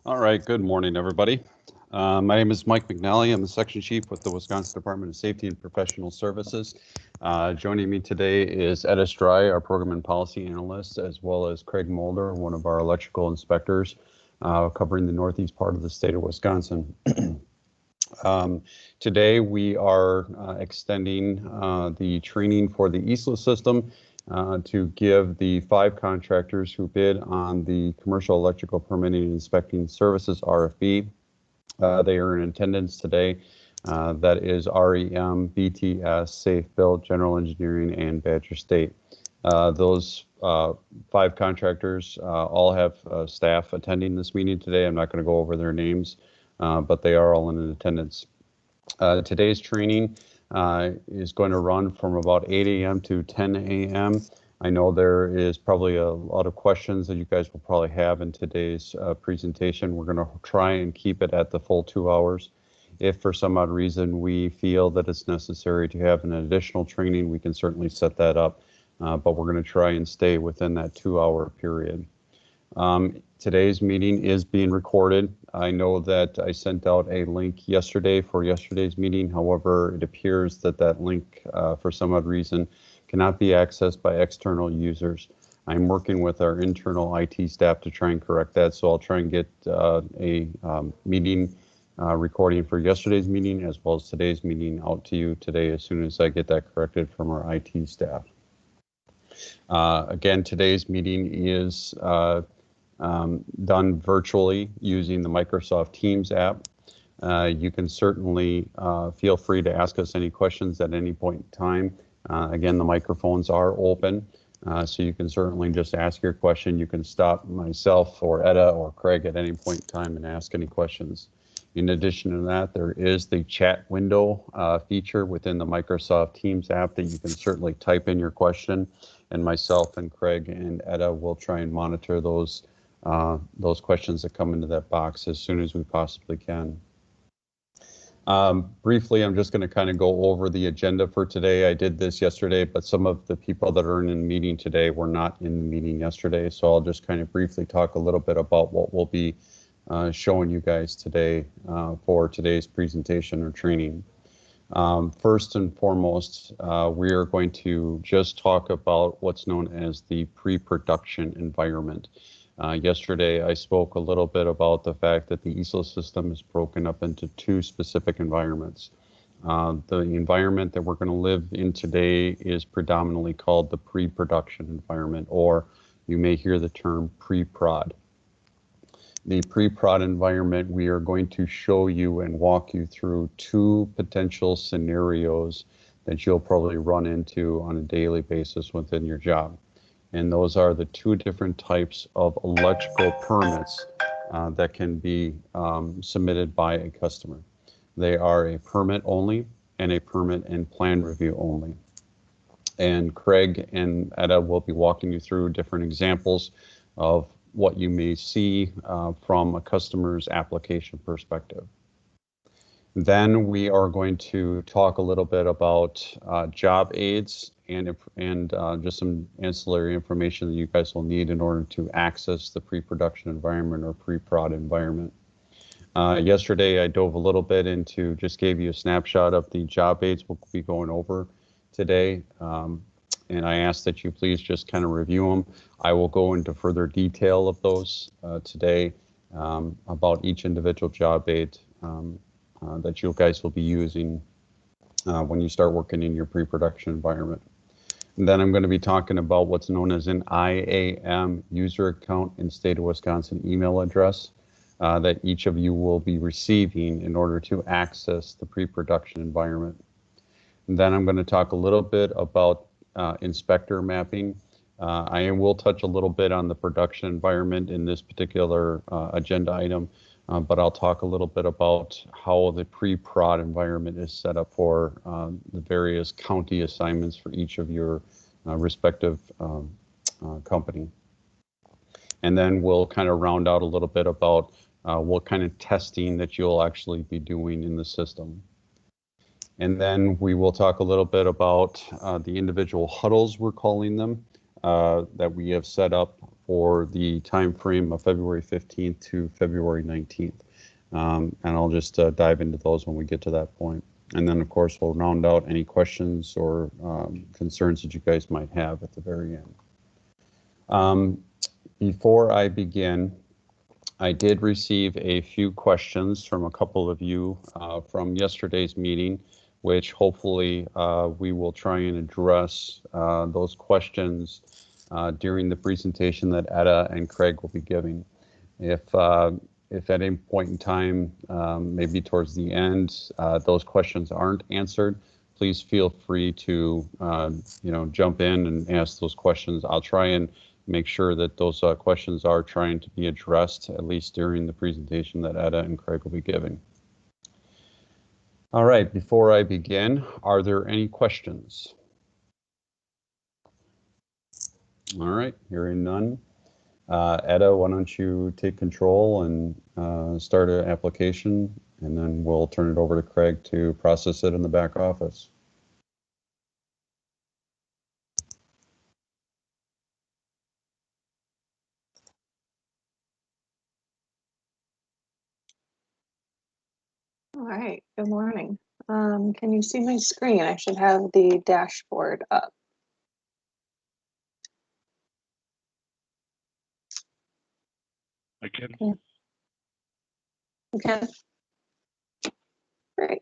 All right, good morning, everybody. My name is Mike McNally. I'm the section chief with the Wisconsin Department of Safety and Professional Services. Joining me today is Etta Stry, our program and policy analyst, as well as Craig Mulder, one of our electrical inspectors, covering the northeast part of the state of Wisconsin. Today we are extending the training for the eSLA system to give the 5 contractors who bid on the Commercial Electrical Permitting and Inspecting Services RFP. They are in attendance today. That is REM, BTS, Safe Build, General Engineering, and Badger State. Those 5 contractors all have staff attending this meeting today. I'm not going to go over their names, but they are all in attendance. Today's training is going to run from about 8 a.m. to 10 a.m. I know there is probably a lot of questions that you guys will probably have in today's presentation. We're going to try and keep it at the full 2 hours. If for some odd reason we feel that it's necessary to have an additional training, we can certainly set that up, but we're going to try and stay within that 2-hour period. Today's meeting is being recorded. I know that I sent out a link yesterday for yesterday's meeting. However, it appears that that link, for some odd reason, cannot be accessed by external users. I'm working with our internal IT staff to try and correct that, so I'll try and get a meeting recording for yesterday's meeting as well as today's meeting out to you today as soon as I get that corrected from our IT staff. Again, today's meeting is done virtually using the Microsoft Teams app. You can certainly feel free to ask us any questions at any point in time. Again, the microphones are open, so you can certainly just ask your question. You can stop myself or Etta or Craig at any point in time and ask any questions. In addition to that, there is the chat window feature within the Microsoft Teams app that you can certainly type in your question, and myself and Craig and Etta will try and monitor those questions that come into that box as soon as we possibly can. Briefly, I'm just going to kind of go over the agenda for today. I did this yesterday, but some of the people that are in the meeting today were not in the meeting yesterday, so I'll just kind of briefly talk a little bit about what we'll be showing you guys today for today's presentation or training. First and foremost, we are going to just talk about what's known as the pre-production environment. Yesterday, I spoke a little bit about the fact that the eSLA system is broken up into 2 specific environments. The environment that we're going to live in today is predominantly called the pre-production environment, or you may hear the term pre-prod. The pre-prod environment, we are going to show you and walk you through 2 potential scenarios that you'll probably run into on a daily basis within your job. And those are the 2 different types of electrical permits that can be submitted by a customer. They are a permit only and a permit and plan review only. And Craig and Etta will be walking you through different examples of what you may see from a customer's application perspective. Then we are going to talk a little bit about job aids and just some ancillary information that you guys will need in order to access the pre-production environment or pre-prod environment. Yesterday, I dove a little bit into, just gave you a snapshot of the job aids we'll be going over today. And I ask that you please just kind of review them. I will go into further detail of those today about each individual job aid that you guys will be using when you start working in your pre-production environment. And then I'm going to be talking about what's known as an IAM user account and state of Wisconsin email address that each of you will be receiving in order to access the pre-production environment. And then I'm going to talk a little bit about inspector mapping. I will touch a little bit on the production environment in this particular agenda item, but I'll talk a little bit about how the pre-prod environment is set up for the various county assignments for each of your respective company. And then we'll kind of round out a little bit about what kind of testing that you'll actually be doing in the system. And then we will talk a little bit about the individual huddles, we're calling them, that we have set up for the time frame of February 15th to February 19th. And I'll just dive into those when we get to that point. And then, of course, we'll round out any questions or concerns that you guys might have at the very end. Before I begin, I did receive a few questions from a couple of you from yesterday's meeting, which hopefully we will try and address those questions during the presentation that Etta and Craig will be giving. If at any point in time, maybe towards the end, those questions aren't answered, please feel free to jump in and ask those questions. I'll try and make sure that those questions are trying to be addressed, at least during the presentation that Etta and Craig will be giving. All right, before I begin, are there any questions? All right, hearing none. Etta, why don't you take control and start an application, and then we'll turn it over to Craig to process it in the back office. All right, good morning. Can you see my screen? I should have the dashboard up. I can. Okay. Great.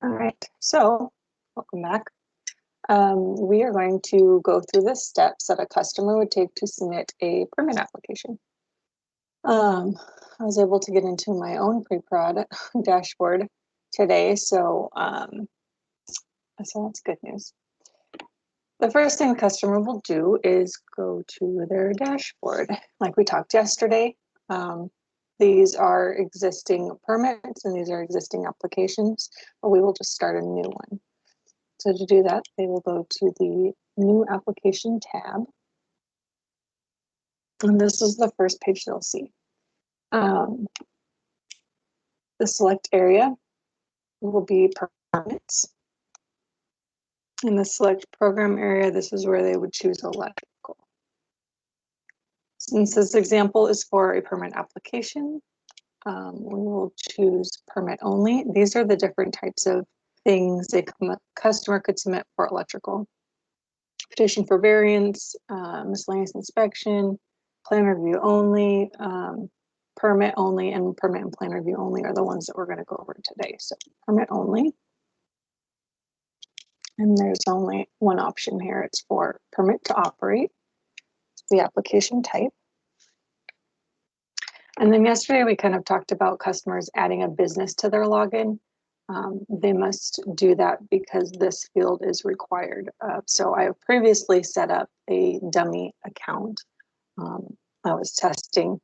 All right, so welcome back. We are going to go through the steps that a customer would take to submit a permit application. I was able to get into my own pre-prod dashboard today, so that's good news. The first thing the customer will do is go to their dashboard. Like we talked yesterday, these are existing permits and these are existing applications, but we will just start a new one. So to do that, they will go to the new application tab. And this is the first page they'll see. The select area will be permits. In the select program area, this is where they would choose electrical. Since this example is for a permit application, we will choose permit only. These are the different types of things a customer could submit for electrical. Petition for variance, miscellaneous inspection, plan review only, permit only, and permit and plan review only are the ones that we're going to go over today. So permit only. And there's only one option here. It's for permit to operate, the application type. And then yesterday we kind of talked about customers adding a business to their login. They must do that because this field is required. So I have previously set up a dummy account. I was testing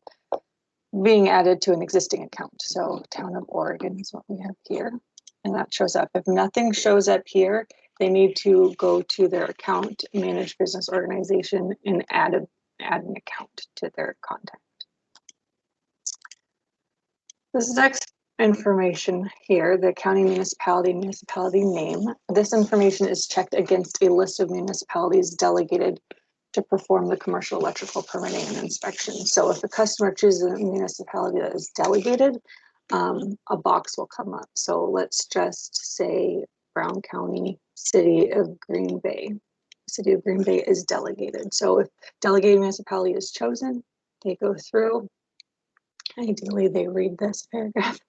being added to an existing account. So Town of Oregon is what we have here. And that shows up. If nothing shows up here, they need to go to their account, manage business organization, and add an account to their contact. This next information here, the county, municipality name. This information is checked against a list of municipalities delegated to perform the commercial electrical permitting and inspection. So if the customer chooses a municipality that is delegated, a box will come up. So let's just say Brown County, City of Green Bay. City of Green Bay is delegated. So if delegated municipality is chosen, they go through. Ideally, they read this paragraph,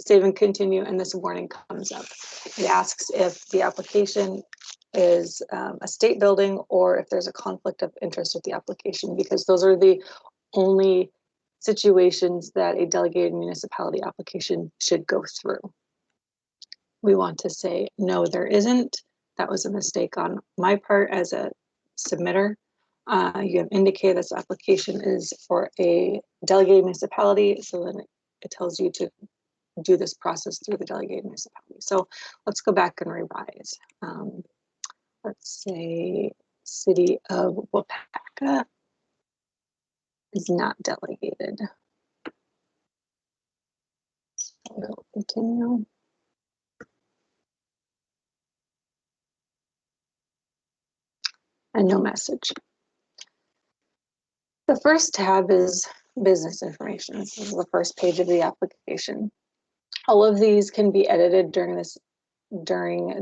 save and continue, and this warning comes up. It asks if the application is a state building or if there's a conflict of interest with the application, because those are the only situations that a delegated municipality application should go through. We want to say, no, there isn't. That was a mistake on my part as a submitter. You have indicated this application is for a delegated municipality, so then it tells you to do this process through the delegated municipality. So let's go back and revise. Let's say City of Wapaka is not delegated. We'll continue. and no message. The first tab is business information. This is the first page of the application. All of these can be edited during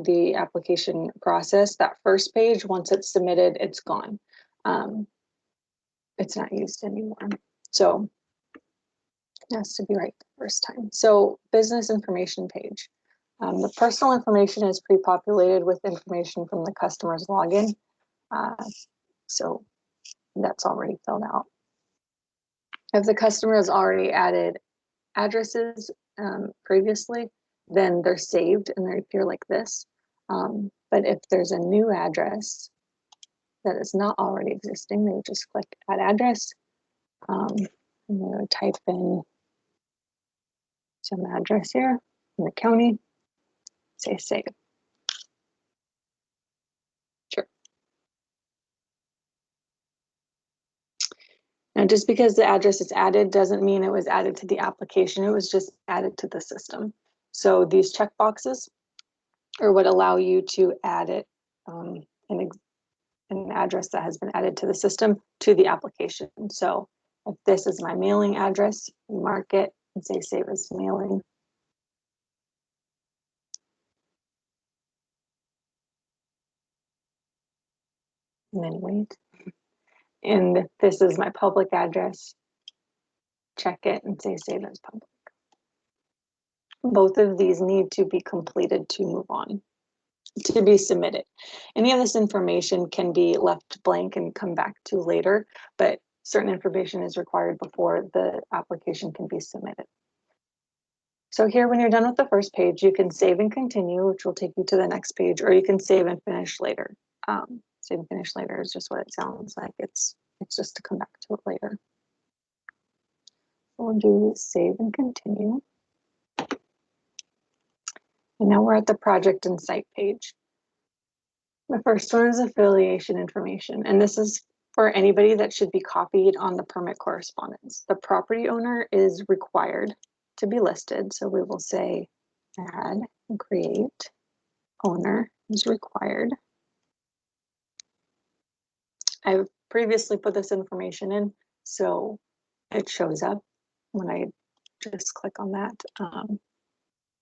the application process. That first page, once it's submitted, it's gone. It's not used anymore. So it has to be right the first time. So business information page. The personal information is pre-populated with information from the customer's login. So that's already filled out. If the customer has already added addresses previously, then they're saved and they appear like this. But if there's a new address that is not already existing, they would just click add address. And they would type in some address here in the county, say save. Sure. Now, just because the address is added doesn't mean it was added to the application. It was just added to the system. So these checkboxes are what allow you to add it, an address that has been added to the system to the application. So if this is my mailing address, you mark it and say save as mailing. And then wait. And if this is my public address, check it and say save as public. Both of these need to be completed to move on, to be submitted. Any of this information can be left blank and come back to later, but certain information is required before the application can be submitted. So here, when you're done with the first page, you can save and continue, which will take you to the next page, or you can save and finish later. Save and finish later is just what it sounds like. It's just to come back to it later. We'll do save and continue. And now we're at the project and site page. The first one is affiliation information, and this is for anybody that should be copied on the permit correspondence. The property owner is required to be listed, so we will say add and create owner is required. I've previously put this information in, so it shows up when I just click on that.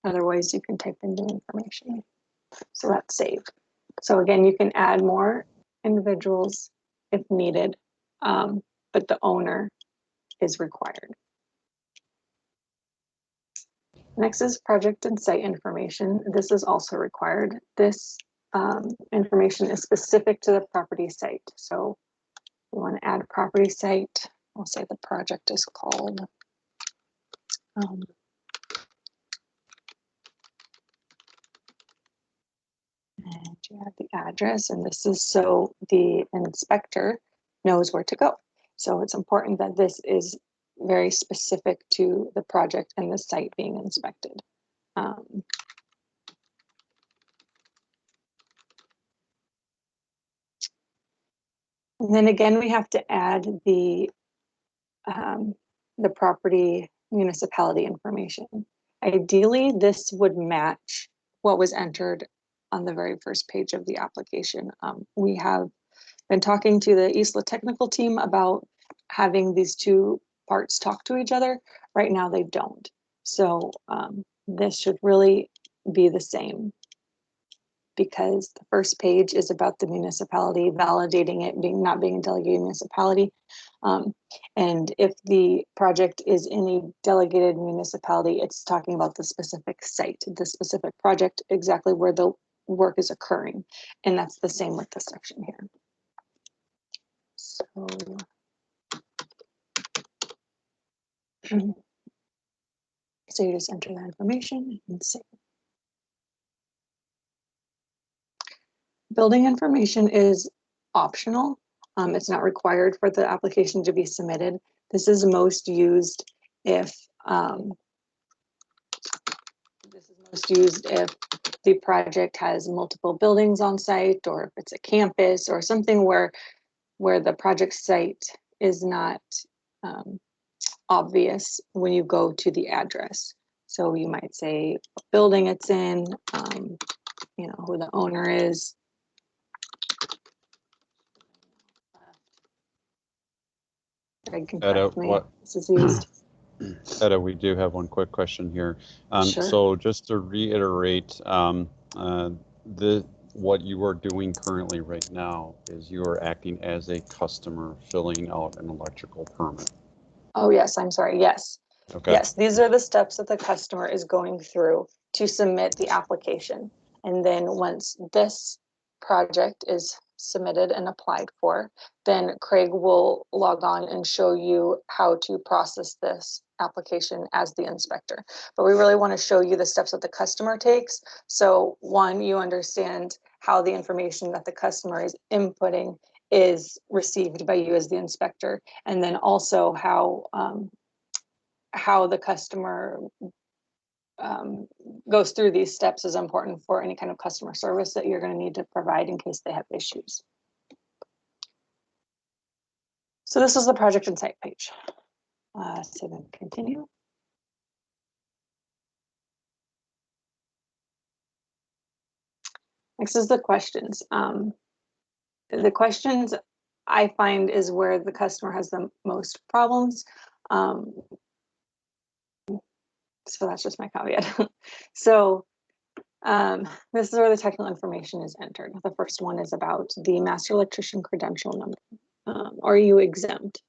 Otherwise, you can type in the information. So that's saved. So again, you can add more individuals if needed, but the owner is required. Next is project and site information. This is also required. This information is specific to the property site. So we want to add property site. We'll say the project is called and you add the address, and this is so the inspector knows where to go. So it's important that this is very specific to the project and the site being inspected. And then again, we have to add the property municipality information. Ideally, this would match what was entered on the very first page of the application. We have been talking to the eSLA technical team about having these two parts talk to each other. Right now they don't. So this should really be the same, because the first page is about the municipality, validating it not being a delegated municipality. And if the project is in a delegated municipality, it's talking about the specific site, the specific project, exactly where the work is occurring. And that's the same with this section here. So you just enter that information and save. Building information is optional. It's not required for the application to be submitted. This is most used if the project has multiple buildings on site, or if it's a campus or something where the project site is not obvious when you go to the address. So you might say what building it's in, who the owner is. Greg can Etta, correct me if what? this is used. Etta, we do have one quick question here. Sure. So just to reiterate, what you are doing currently right now is you are acting as a customer filling out an electrical permit. Oh, yes, I'm sorry. Yes. Okay. Yes, these are the steps that the customer is going through to submit the application. And then once this project is submitted and applied for, then Craig will log on and show you how to process this application as the inspector. But we really want to show you the steps that the customer takes. So one, you understand how the information that the customer is inputting is received by you as the inspector, and then also how the customer goes through these steps is important for any kind of customer service that you're going to need to provide in case they have issues. So this is the project and site page. Save and continue. Next is the questions. The questions I find is where the customer has the most problems. So that's just my caveat. So this is where the technical information is entered. The first one is about the master electrician credential number. Are you exempt?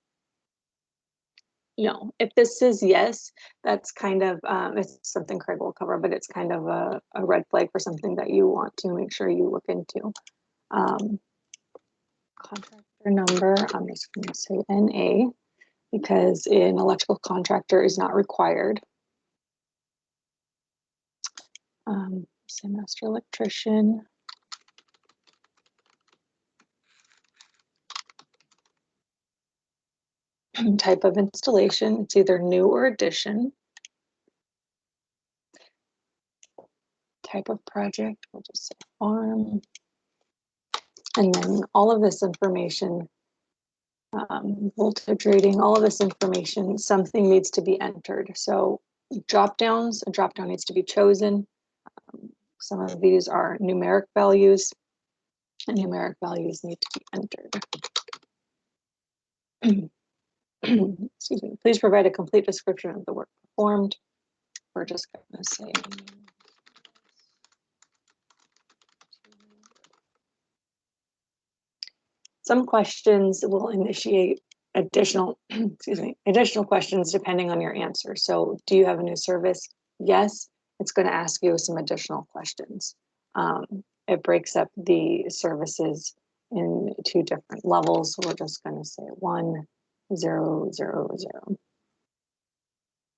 No. If this is yes, that's kind of, it's something Craig will cover, but it's kind of a red flag for something that you want to make sure you look into. Contractor number, I'm just going to say NA, because an electrical contractor is not required. Say master electrician. Type of installation, it's either new or addition. Type of project, we'll just say farm. And then all of this information, voltage rating, all of this information, something needs to be entered. So drop downs, a drop down needs to be chosen. Some of these are numeric values, and numeric values need to be entered. Excuse me. Please provide a complete description of the work performed. We're just going to say some questions will initiate additional, excuse me, additional questions depending on your answer. So do you have a new service? Yes, it's going to ask you some additional questions. It breaks up the services in two different levels. We're just going to say 1, 0, 0, 0.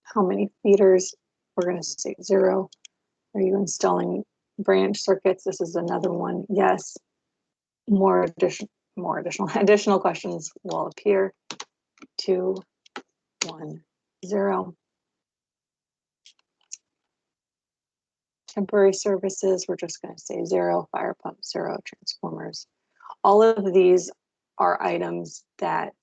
How many feeders? We're going to say 0. Are you installing branch circuits? This is another one. Yes. Additional questions will appear. 2, 1, 0. Temporary services, we're just going to say 0. Fire pump, 0. Transformers. All of these are items that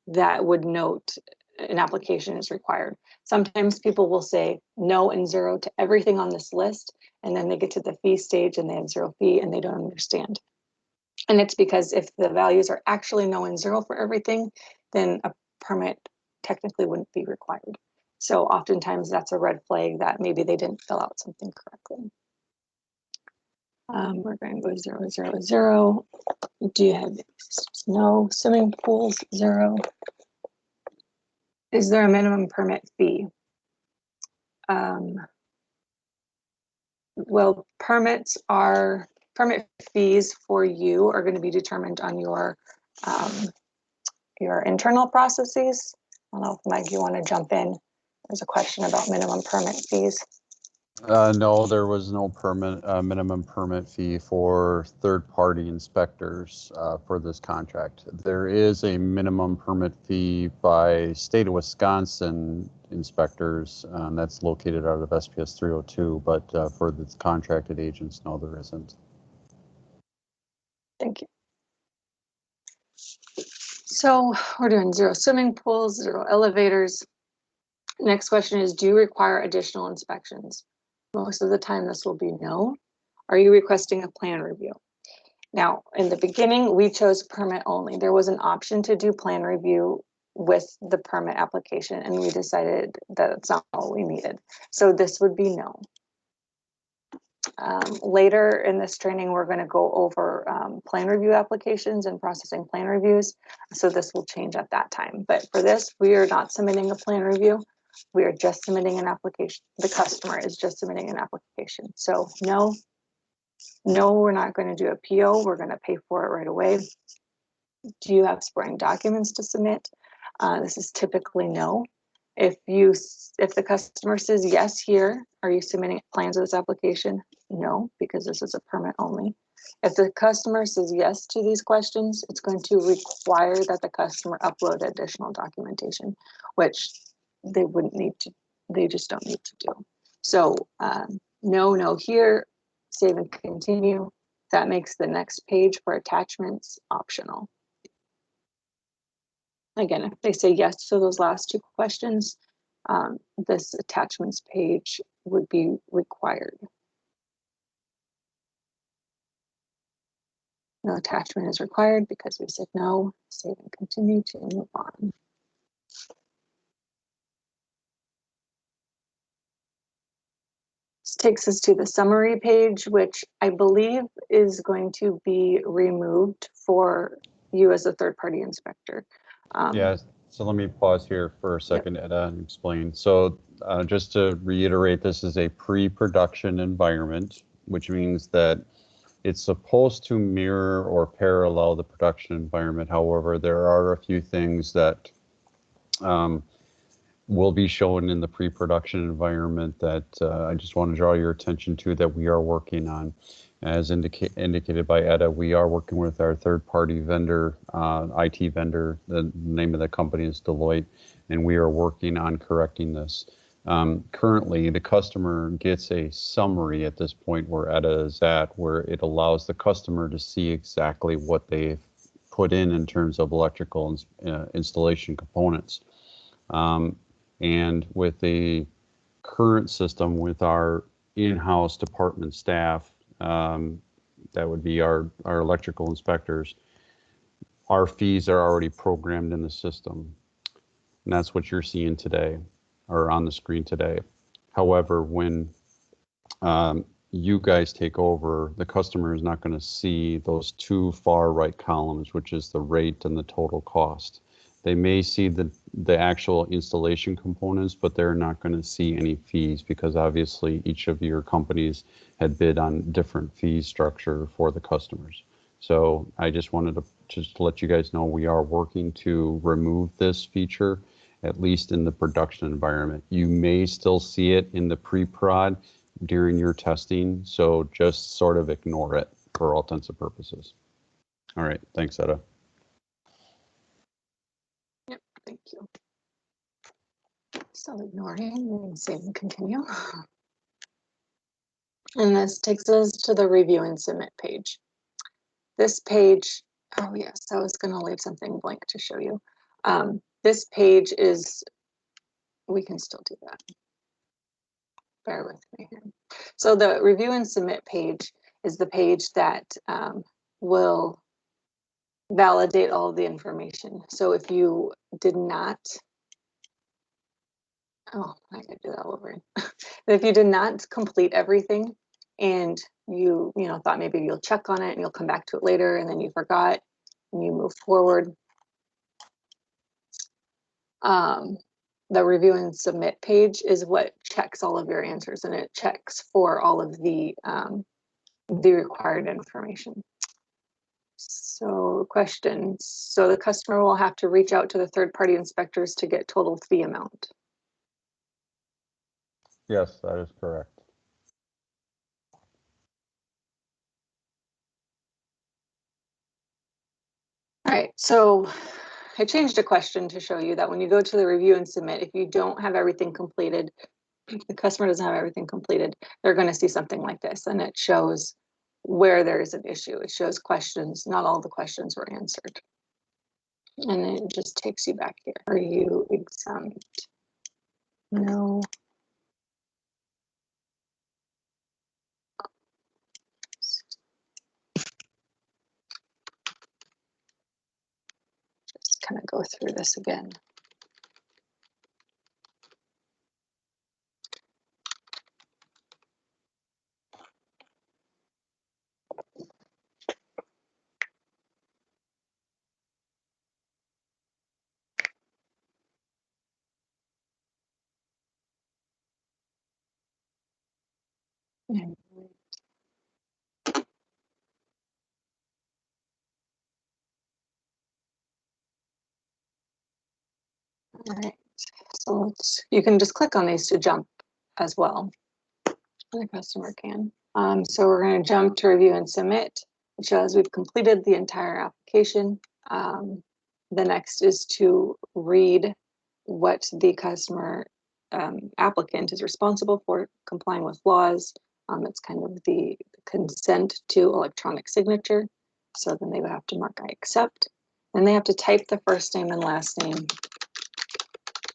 that would note an application is required. Sometimes people will say no and 0 to everything on this list, and then they get to the fee stage and they have 0 fee and they don't understand. And it's because if the values are actually no and 0 for everything, then a permit technically wouldn't be required. So oftentimes that's a red flag that maybe they didn't fill out something correctly. We're going to go 0, 0, 0. Do you have no swimming pools? 0. Is there a minimum permit fee? Well, permit fees for you are going to be determined on your internal processes. I don't know if Mike, you want to jump in. There's a question about minimum permit fees. No, there was no minimum permit fee for third-party inspectors for this contract. There is a minimum permit fee by state of Wisconsin inspectors that's located out of SPS 302, but for the contracted agents, no, there isn't. Thank you. So we're doing 0 swimming pools, 0 elevators. Next question is, do you require additional inspections? Most of the time this will be no. Are you requesting a plan review? Now, in the beginning, we chose permit only. There was an option to do plan review with the permit application, and we decided that it's not all we needed. So this would be no. Later in this training, we're going to go over plan review applications and processing plan reviews. So this will change at that time. But for this, we are not submitting a plan review. We are just submitting an application. The customer is just submitting an application. So no, we're not going to do a PO. We're going to pay for it right away. Do you have supporting documents to submit? This is typically no. If the customer says yes here, are you submitting plans of this application? No, because this is a permit only. If the customer says yes to these questions, it's going to require that the customer upload additional documentation, which they wouldn't need to, they just don't need to do. So no here, save and continue. That makes the next page for attachments optional. Again, if they say yes to those last two questions, this attachments page would be required. No attachment is required because we said no. Save and continue to move on. This takes us to the summary page, which I believe is going to be removed for you as a third-party inspector. Yeah, so let me pause here for a second, Etta, and explain. So just to reiterate, this is a pre-production environment, which means that it's supposed to mirror or parallel the production environment. However, there are a few things that will be shown in the pre-production environment that I just want to draw your attention to that we are working on. As indicated by Etta, we are working with our third-party vendor, IT vendor. The name of the company is Deloitte, and we are working on correcting this. Currently, the customer gets a summary at this point where Etta is at, where it allows the customer to see exactly what they've put in terms of electrical installation components. And with the current system with our in-house department staff, that would be our electrical inspectors, our fees are already programmed in the system. And that's what you're seeing today or on the screen today. However, when you guys take over, the customer is not going to see those two far right columns, which is the rate and the total cost. They may see the actual installation components, but they're not going to see any fees because obviously each of your companies had bid on different fee structure for the customers. So I just wanted to just let you guys know we are working to remove this feature, at least in the production environment. You may still see it in the pre-prod during your testing, so just sort of ignore it for all intents and purposes. All right, thanks, Etta. Yep, thank you. So ignoring and save and continue. And this takes us to the review and submit page. This page, oh yes, I was going to leave something blank to show you. This page is, we can still do that. Bear with me here. So the review and submit page is the page that will validate all of the information. So if you did not, oh, I gotta do that all over. If you did not complete everything and you thought maybe you'll check on it and you'll come back to it later and then you forgot and you move forward, the review and submit page is what checks all of your answers, and it checks for all of the required information. So questions. So the customer will have to reach out to the third-party inspectors to get total fee amount. Yes, that is correct. All right, so I changed a question to show you that when you go to the review and submit, if you don't have everything completed, if the customer doesn't have everything completed, they're going to see something like this, and it shows where there is an issue. It shows questions, not all the questions were answered. And it just takes you back here. Are you exempt? No. kind of go through this again. And all right, so you can just click on these to jump as well. The customer can. So we're going to jump to review and submit. It shows we've completed the entire application. The next is to read what the customer applicant is responsible for complying with laws. It's kind of the consent to electronic signature. So then they would have to mark I accept. Then they have to type the first name and last name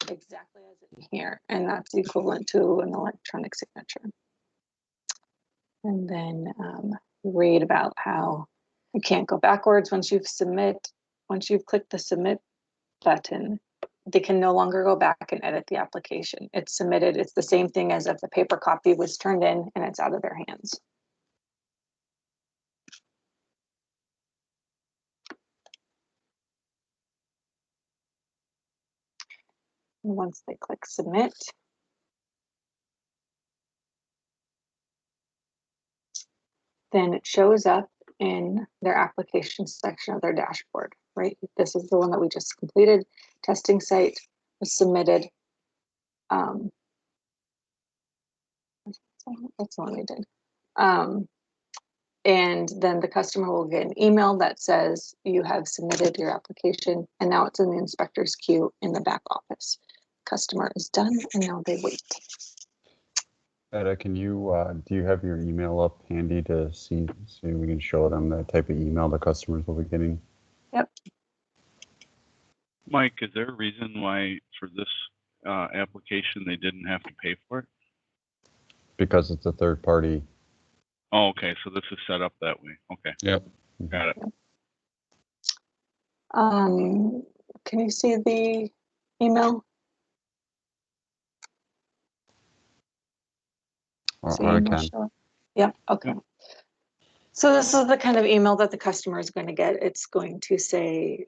exactly as it's here, and that's equivalent to an electronic signature. And then read about how you can't go backwards once you've clicked the submit button. They can no longer go back and edit the application. It's submitted. It's the same thing as if the paper copy was turned in and it's out of their hands. And once they click submit, then it shows up in their application section of their dashboard, right? This is the one that we just completed. Testing site was submitted. That's the one we did. And then the customer will get an email that says you have submitted your application, and now it's in the inspector's queue in the back office. Customer is done, and now they wait. Etta, can you, do you have your email up handy to see so we can show them the type of email the customers will be getting? Yep. Mike, is there a reason why for this application they didn't have to pay for it? Because it's a third party. Oh, okay. So this is set up that way. Okay. Yep. Got it. Can you see the email? I can. Yeah, okay. So this is the kind of email that the customer is going to get. It's going to say,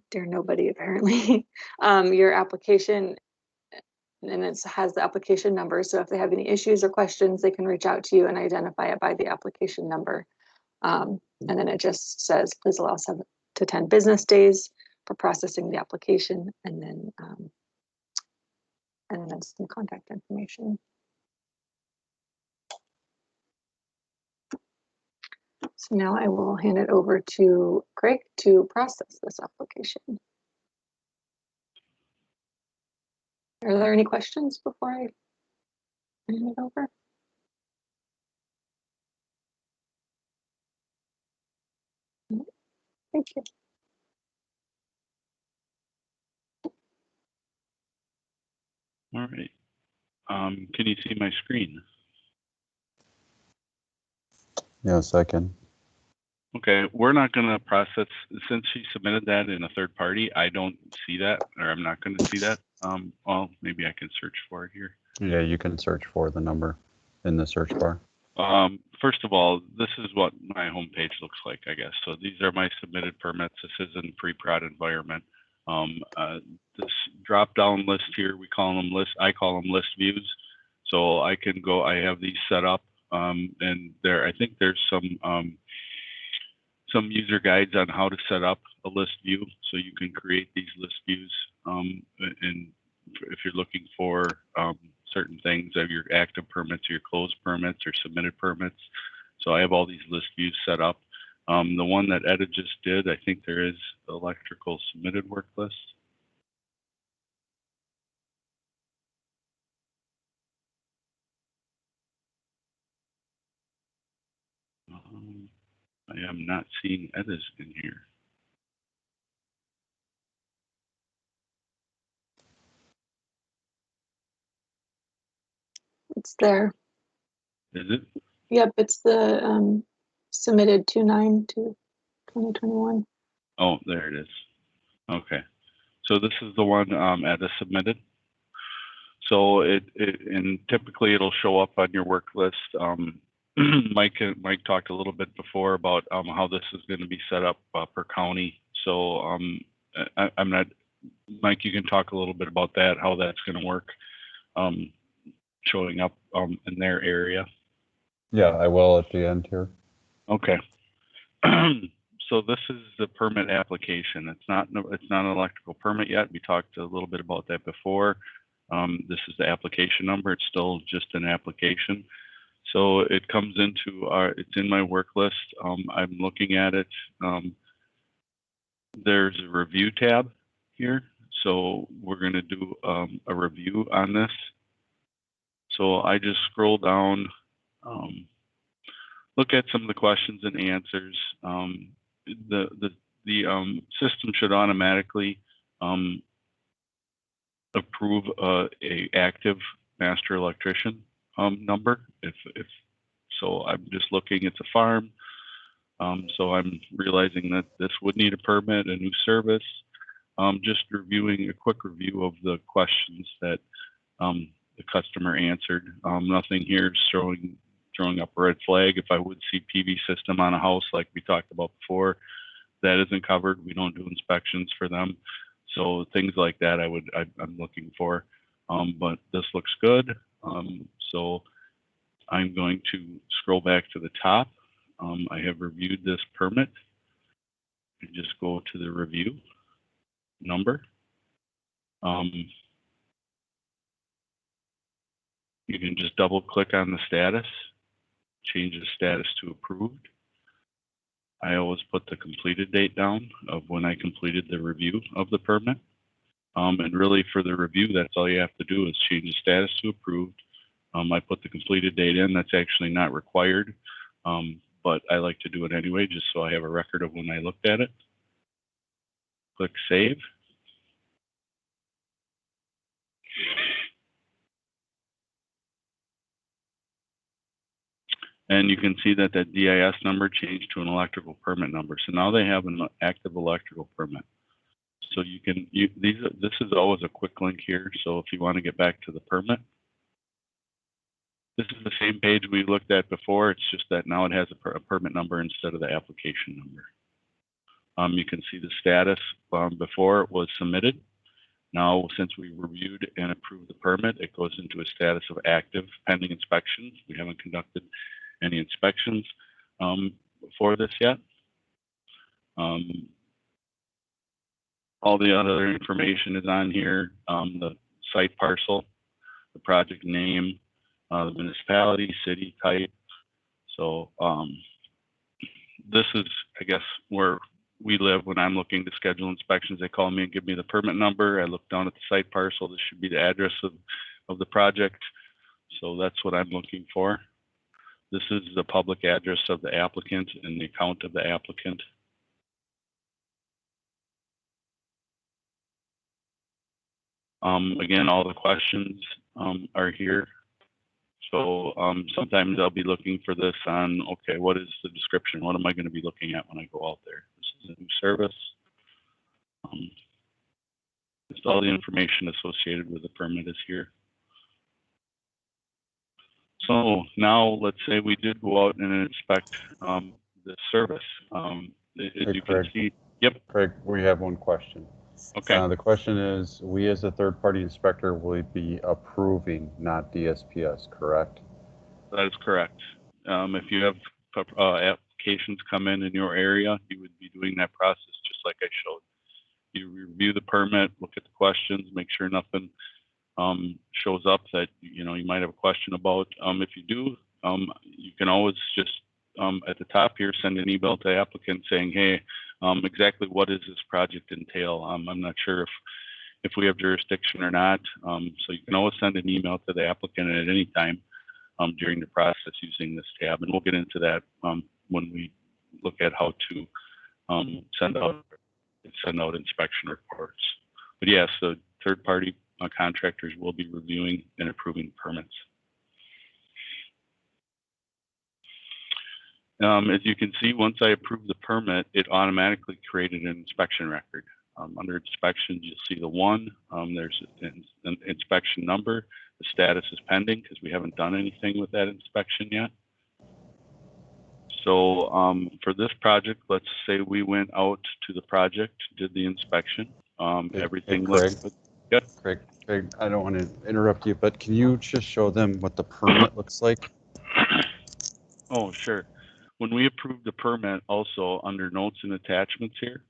dear nobody, apparently, your application, and it has the application number. So if they have any issues or questions, they can reach out to you and identify it by the application number. And then it just says, please allow 7 to 10 business days for processing the application, and then some contact information. So now I will hand it over to Craig to process this application. Are there any questions before I hand it over? Thank you. All right. Can you see my screen? Yes, I can. Okay, we're not going to process, since she submitted that in a third party, I don't see that, or I'm not going to see that. Well, maybe I can search for it here. Yeah, you can search for the number in the search bar. First of all, this is what my homepage looks like, I guess. So these are my submitted permits. This is in pre-prod environment. This drop-down list here, we call them list. I call them list views. So I can go. I have these set up, and there. I think there's some user guides on how to set up a list view, so you can create these list views. And if you're looking for certain things, of your active permits, your closed permits, or submitted permits. So I have all these list views set up. The one that Etta just did, I think there is electrical submitted work list. I am not seeing Etta's in here. It's there. Is it? Yep, it's the submitted 2/9 to 2021. Oh, there it is. Okay. So this is the one as submitted. So and typically it'll show up on your work list. Mike talked a little bit before about how this is going to be set up per county. So I'm not, Mike, you can talk a little bit about that, how that's going to work, showing up in their area. Yeah, I will at the end here. Okay. So this is the permit application. It's not an electrical permit yet. We talked a little bit about that before. This is the application number. It's still just an application. So it comes into it's in my work list. I'm looking at it. There's a review tab here. So we're going to do a review on this. So I just scroll down, look at some of the questions and answers. The system should automatically approve a active master electrician number. If so, I'm just looking. It's a farm, so I'm realizing that this would need a permit, a new service. Just reviewing a quick review of the questions that the customer answered. Nothing here is throwing up a red flag. If I would see PV system on a house like we talked about before, that isn't covered. We don't do inspections for them. So things like that I'm looking for. But this looks good. So I'm going to scroll back to the top. I have reviewed this permit. And just go to the review number. You can just double click on the status, change the status to approved. I always put the completed date down of when I completed the review of the permit. And really for the review, that's all you have to do is change the status to approved. I put the completed date in. That's actually not required, but I like to do it anyway, just so I have a record of when I looked at it. Click save. And you can see that that DIS number changed to an electrical permit number. So now they have an active electrical permit. So you can, this is always a quick link here. So if you want to get back to the permit, this is the same page we looked at before. It's just that now it has a permit number instead of the application number. You can see the status before it was submitted. Now, since we reviewed and approved the permit, it goes into a status of active pending inspections. We haven't conducted any inspections for this yet. All the other information is on here, the site parcel, the project name, the municipality, city type. So this is, I guess, where we live when I'm looking to schedule inspections. They call me and give me the permit number. I look down at the site parcel. This should be the address of the project. So that's what I'm looking for. This is the public address of the applicant and the account of the applicant. Again, all the questions are here. So sometimes I'll be looking for this on, okay, what is the description? What am I going to be looking at when I go out there? This is a new service. Just all the information associated with the permit is here. So now let's say we did go out and inspect the service. As you can see, yep. Craig, we have one question. Okay. The question is, we as a third-party inspector will be approving, not DSPS, correct? That is correct. If you have applications come in your area, you would be doing that process just like I showed. You review the permit, look at the questions, make sure nothing shows up that you might have a question about. If you do, you can always just at the top here send an email to the applicant saying, hey, exactly what does this project entail? I'm not sure if we have jurisdiction or not. So you can always send an email to the applicant at any time during the process using this tab, and we'll get into that when we look at how to send out inspection reports. But yes, the third-party contractors will be reviewing and approving permits. As you can see, once I approved the permit, it automatically created an inspection record. Under inspections, you'll see the one. There's an inspection number. The status is pending because we haven't done anything with that inspection yet. So for this project, let's say we went out to the project, did the inspection. Everything looked good. Yep. Craig, I don't want to interrupt you, but can you just show them what the permit looks like? Oh, sure. When we approved the permit, also under notes and attachments here,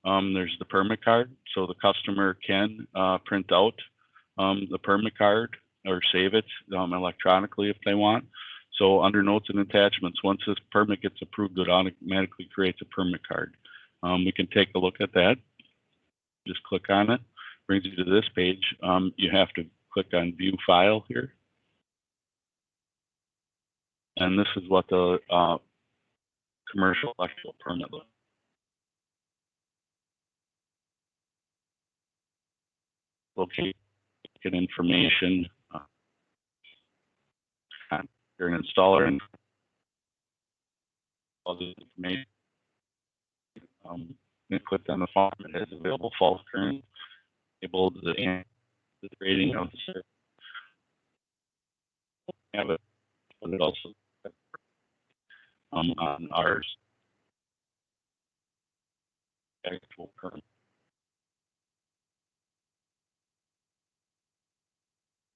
there's the permit card. So the customer can print out the permit card or save it electronically if they want. So under notes and attachments, once this permit gets approved, it automatically creates a permit card. We can take a look at that. Just click on it, brings you to this page. You have to click on view file here. And this is what the commercial electrical permit looks like. Locate information. You're an installer and all the information. You click on the form. It has available false current, able to the rating of the service. Have it, but it also on ours actual permit.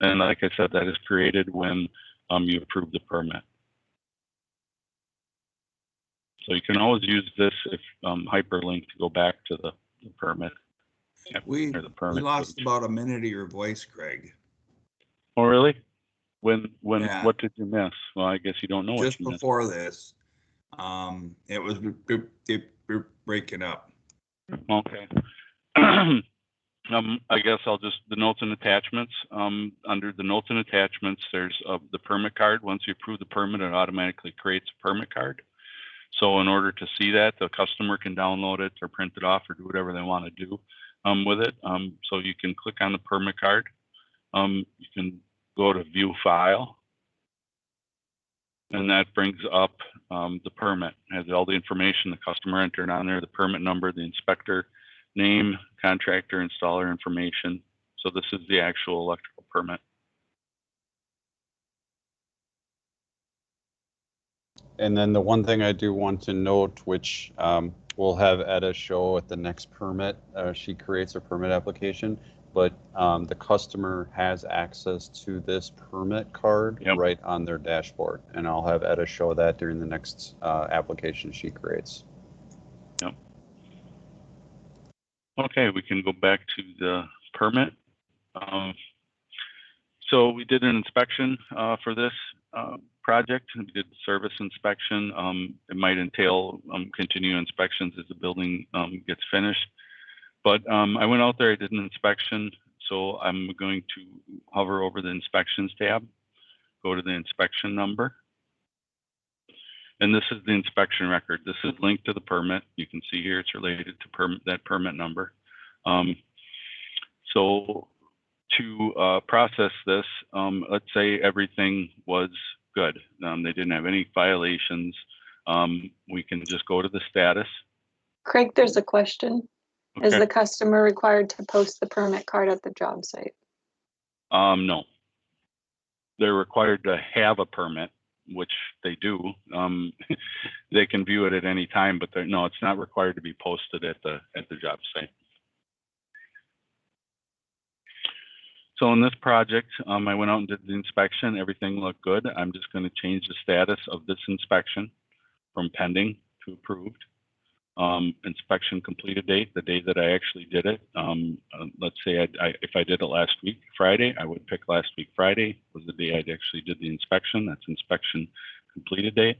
And like I said, that is created when you approve the permit. So you can always use this if hyperlink to go back to the permit. We lost page. about a minute of your voice, Craig. Oh, really? When Yeah. What did you miss? Well, I guess you don't know Just what you before this, it was breaking up. missed. Okay. I guess I'll just, the notes and attachments, under the notes and attachments, there's the permit card. Once you approve the permit, it automatically creates a permit card. So in order to see that, the customer can download it or print it off or do whatever they want to do with it. So you can click on the permit card. You can go to view file. And that brings up the permit. It has all the information the customer entered on there, the permit number, the inspector name, contractor, installer information. So this is the actual electrical permit. And then the one thing I do want to note, which we'll have Etta show at the next permit, she creates a permit application, but the customer has access to this permit card right on their dashboard. And I'll have Etta show that during the next application she creates. Yep. Okay, we can go back to the permit. So we did an inspection for this project. We did service inspection. It might entail continued inspections as the building gets finished. But I went out there, I did an inspection. So I'm going to hover over the inspections tab, go to the inspection number. And this is the inspection record. This is linked to the permit. You can see here it's related to that permit number. So to process this, let's say everything was good. They didn't have any violations. We can just go to the status. Craig, there's a question. Okay. Is the customer required to post the permit card at the job site? No. They're required to have a permit, which they do. They can view it at any time, but no, it's not required to be posted at the job site. So in this project, I went out and did the inspection. Everything looked good. I'm just going to change the status of this inspection from pending to approved. Inspection completed date, the day that I actually did it. Let's say if I did it last week, Friday, I would pick last week Friday was the day I actually did the inspection. That's inspection completed date.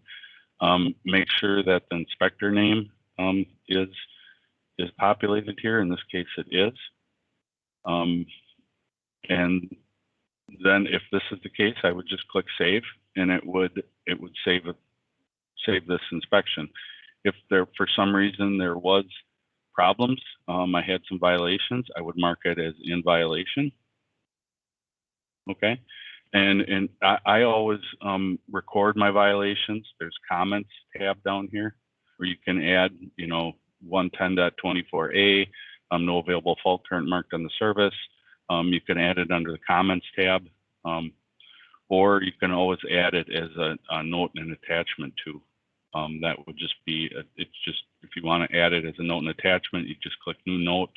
Make sure that the inspector name is populated here. In this case, it is. And then if this is the case, I would just click save, and it would save this inspection. If there, for some reason, there was problems, I had some violations, I would mark it as in violation. Okay. And I always record my violations. There's comments tab down here where you can add, 110.24a, no available fault current marked on the service. You can add it under the comments tab, or you can always add it as a note and an attachment too. That would just be, it's just, if you want to add it as a note and attachment, you just click new note.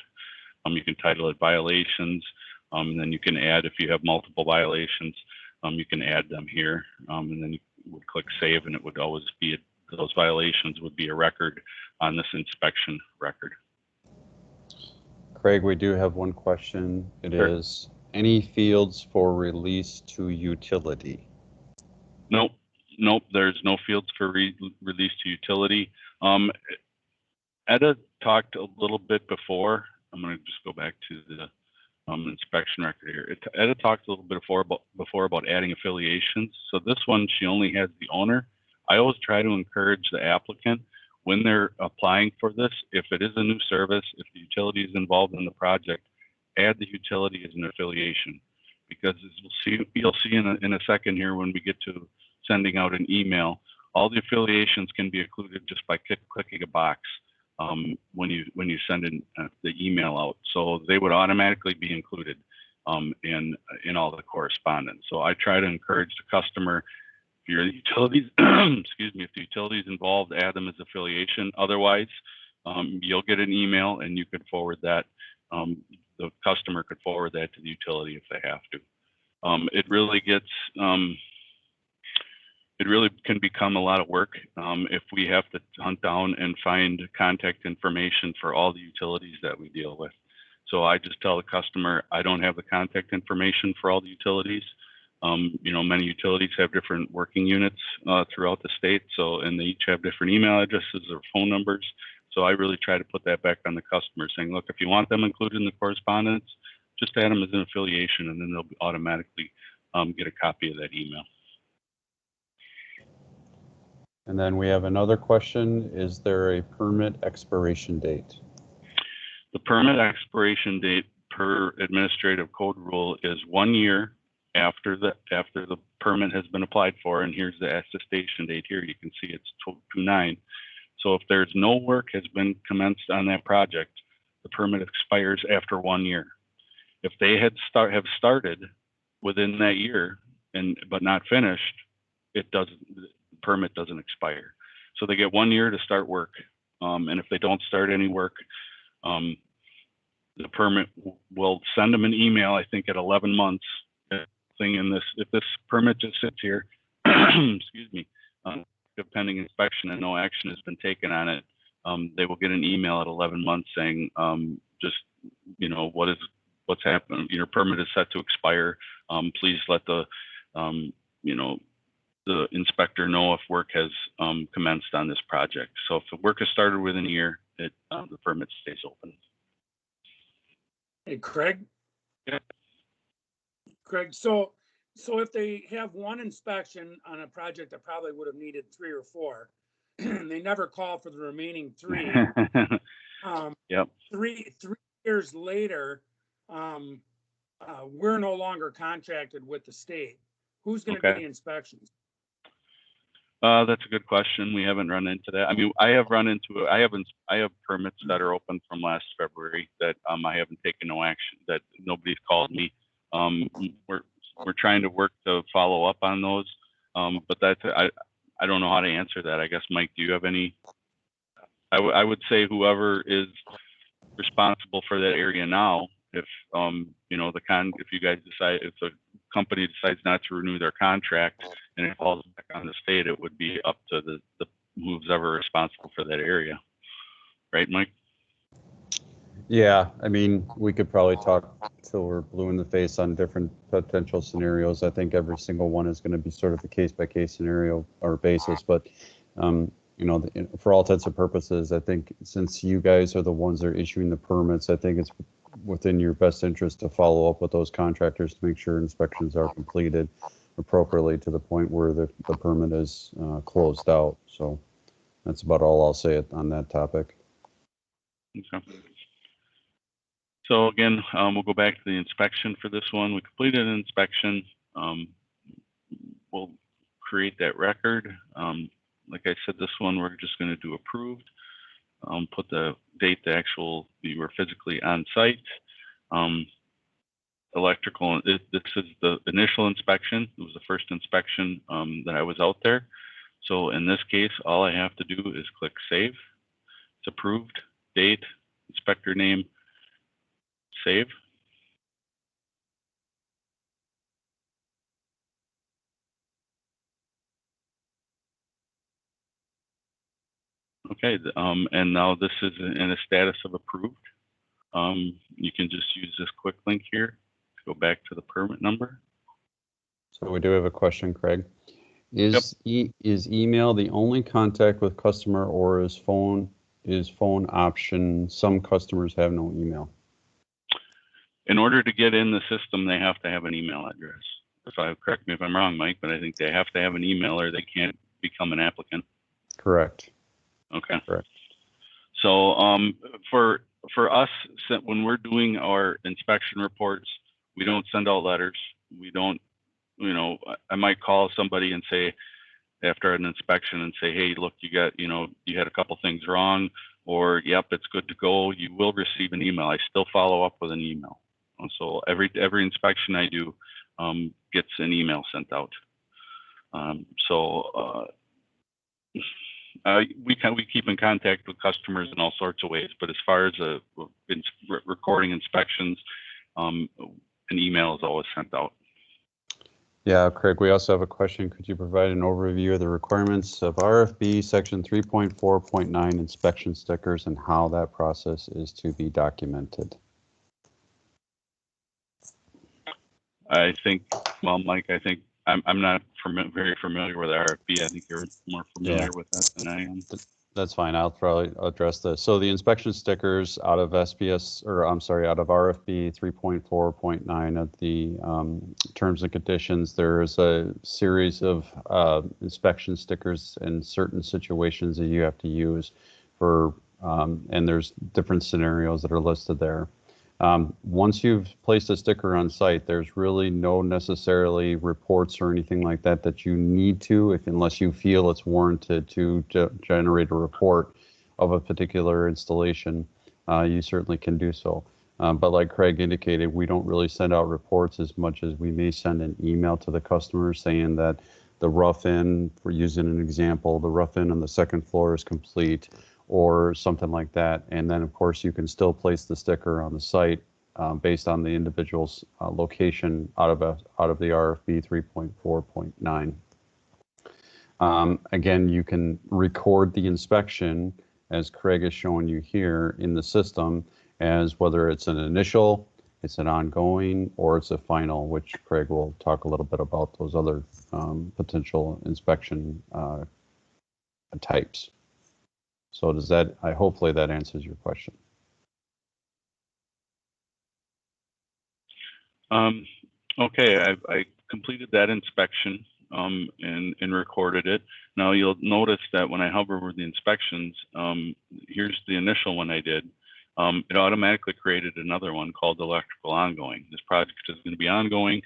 You can title it violations. And then you can add, if you have multiple violations, you can add them here. And then you would click save, and it would always be, those violations would be a record on this inspection record. Craig, we do have one question. It Sure. is, any fields for release to utility? Nope, there's no fields for release to utility. Etta talked a little bit before. I'm going to just go back to the inspection record here. Etta talked a little bit before about adding affiliations. So this one, she only has the owner. I always try to encourage the applicant when they're applying for this, if it is a new service, if the utility is involved in the project, add the utility as an affiliation. Because as you'll see in a second here when we get to sending out an email, all the affiliations can be included just by clicking a box. When you send in the email out, so they would automatically be included in all the correspondence. So I try to encourage the customer, if your utilities, excuse me, if the utility is involved, add them as affiliation. Otherwise, you'll get an email and you could forward that. The customer could forward that to the utility if they have to. It really gets. It really can become a lot of work if we have to hunt down and find contact information for all the utilities that we deal with. So I just tell the customer, I don't have the contact information for all the utilities. Many utilities have different working units throughout the state, and they each have different email addresses or phone numbers. So I really try to put that back on the customer, saying, look, if you want them included in the correspondence, just add them as an affiliation, and then they'll automatically get a copy of that email. And then we have another question. Is there a permit expiration date? The permit expiration date per administrative code rule is 1 year after the permit has been applied for. And here's the attestation date here. You can see it's 12/29. So if there's no work has been commenced on that project, the permit expires after 1 year. If they have started within that year but not finished, the permit doesn't expire. So they get 1 year to start work. And if they don't start any work, the permit will send them an email, I think at 11 months. If this permit just sits here, excuse me, pending inspection and no action has been taken on it, they will get an email at 11 months saying, what's happened. Your permit is set to expire. Please let the inspector know if work has commenced on this project. So if the work has started within a year, the permit stays open. Hey, Craig. Yeah. Craig, so if they have one inspection on a project that probably would have needed 3 or 4, and they never call for the remaining 3, yep. 3 years later, we're no longer contracted with the state. Who's going to do the inspections? That's a good question. We haven't run into that. I mean, I have run into it. I have permits that are open from last February that I haven't taken no action, that nobody's called me. We're trying to work to follow up on those. But I don't know how to answer that. I guess, Mike, do you have any? I would say whoever is responsible for that area now, if if you guys decide, if the company decides not to renew their contract and it falls back on the state, it would be up to the who's ever responsible for that area. Right, Mike? Yeah, I mean, we could probably talk till we're blue in the face on different potential scenarios. I think every single one is going to be sort of a case-by-case scenario or basis, but for all intents and purposes, I think since you guys are the ones that are issuing the permits, I think it's within your best interest to follow up with those contractors to make sure inspections are completed appropriately to the point where the permit is closed out. So that's about all I'll say on that topic. Okay. So again, we'll go back to the inspection for this one. We completed an inspection. we'll create that record. Like I said, this one we're just going to do approved. Put the date you were physically on site. Electrical, this is the initial inspection. It was the first inspection that I was out there. So in this case, all I have to do is click save. It's approved, date, inspector name, save. Okay, and now this is in a status of approved. You can just use this quick link here to go back to the permit number. So we do have a question, Craig. Is email the only contact with customer, or is phone option? Some customers have no email. In order to get in the system, they have to have an email address. Correct me if I'm wrong, Mike, but I think they have to have an email or they can't become an applicant. Correct. Okay. Correct. So for us, when we're doing our inspection reports, we don't send out letters. We don't, I might call somebody and say, after an inspection, and say, hey, look, you had a couple things wrong, or yep, it's good to go. You will receive an email. I still follow up with an email. And so every inspection I do gets an email sent out. We keep in contact with customers in all sorts of ways, but as far as recording inspections, an email is always sent out. Yeah, Craig, we also have a question. Could you provide an overview of the requirements of RFB section 3.4.9 inspection stickers and how that process is to be documented? I think, well, Mike, I'm not very familiar with RFB. I think you're more familiar with that than I am. That's fine. I'll probably address this. So the inspection stickers out of out of RFB 3.4.9 of the terms and conditions, there's a series of inspection stickers in certain situations that you have to use for, and there's different scenarios that are listed there. Once you've placed a sticker on site, there's really no necessarily reports or anything like that that you need to, unless you feel it's warranted to generate a report of a particular installation, you certainly can do so. But like Craig indicated, we don't really send out reports as much as we may send an email to the customer saying that the rough in, for using an example, the rough in on the second floor is complete, or something like that. And then of course you can still place the sticker on the site based on the individual's location out of the RFB 3.4.9. Again, you can record the inspection as Craig has shown you here in the system as whether it's an initial, it's an ongoing, or it's a final, which Craig will talk a little bit about those other potential inspection types. So does that, hopefully that answers your question. Okay, I completed that inspection and recorded it. Now you'll notice that when I hover over the inspections, here's the initial one I did. It automatically created another one called electrical ongoing. This project is going to be ongoing,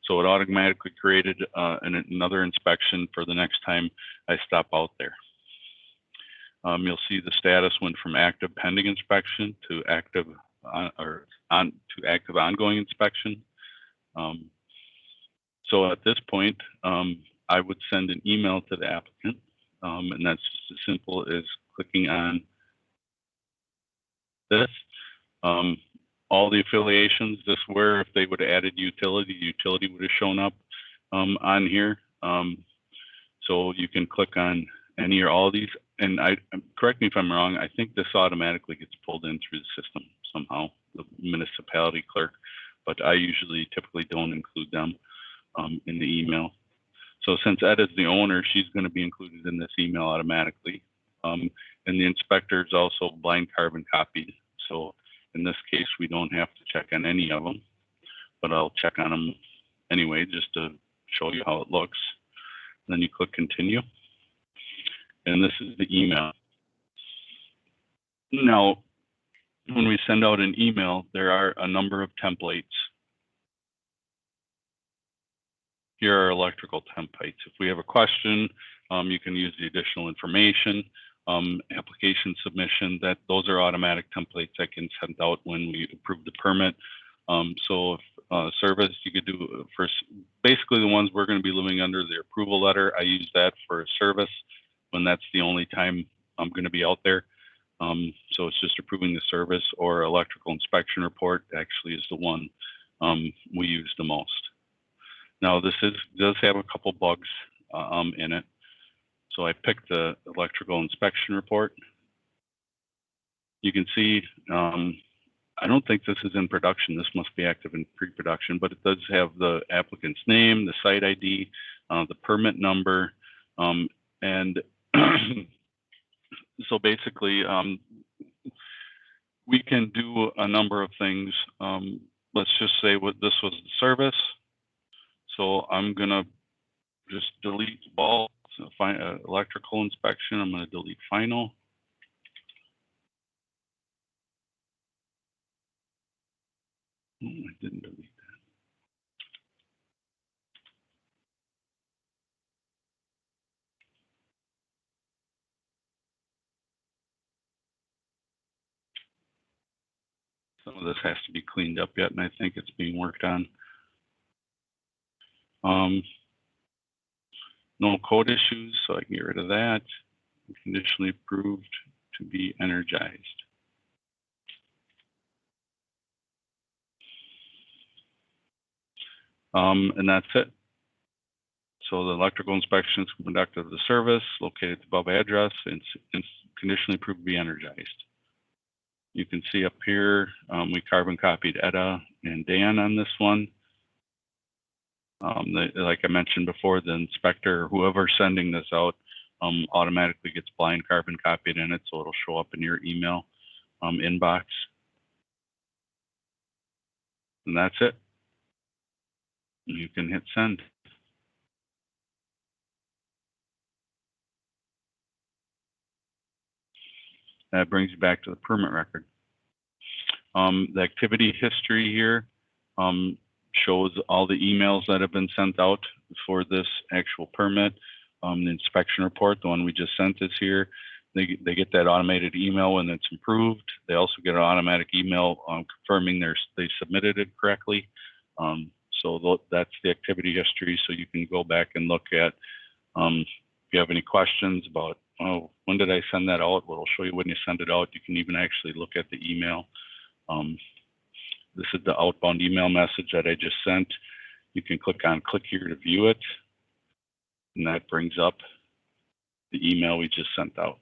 so it automatically created another inspection for the next time I stop out there. You'll see the status went from active pending inspection to active ongoing inspection. So at this point, I would send an email to the applicant, and that's just as simple as clicking on this. All the affiliations, this where if they would have added utility, the utility would have shown up on here. So you can click on any or all of these. And correct me if I'm wrong, I think this automatically gets pulled in through the system somehow, the municipality clerk, but I typically don't include them in the email. So since Ed is the owner, she's going to be included in this email automatically. And the inspector is also blind carbon copied. So in this case, we don't have to check on any of them, but I'll check on them anyway, just to show you how it looks. Then you click continue. And this is the email. Now, when we send out an email, there are a number of templates. here are electrical templates. If we have a question, you can use the additional information, application submission, those are automatic templates that can send out when we approve the permit. So if service, you could do for basically the ones we're going to be living under the approval letter. I use that for service when that's the only time I'm going to be out there. So it's just approving the service, or electrical inspection report actually is the one we use the most. Now this does have a couple bugs in it. So I picked the electrical inspection report. You can see, I don't think this is in production. This must be active in pre-production, but it does have the applicant's name, the site ID, the permit number, and so basically, we can do a number of things. Let's just say this was the service. So I'm gonna just delete all, find electrical inspection. I'm gonna delete final. Oh, I didn't delete that. Some of this has to be cleaned up yet, and I think it's being worked on. No code issues, so I can get rid of that. Conditionally approved to be energized. And that's it. So the electrical inspection is conducted of the service located above address and conditionally approved to be energized. You can see up here, we carbon copied Etta and Dan on this one. Like I mentioned before, the inspector, whoever's sending this out, automatically gets blind carbon copied in it, so it'll show up in your email inbox. And that's it. You can hit send. That brings you back to the permit record. The activity history here shows all the emails that have been sent out for this actual permit. The inspection report, the one we just sent is here. They get that automated email when it's approved. They also get an automatic email confirming they submitted it correctly. So that's the activity history. So you can go back and look at, if you have any questions about, oh, when did I send that out? Well, it'll show you when you send it out. You can even actually look at the email. This is the outbound email message that I just sent. You can click here to view it. And that brings up the email we just sent out.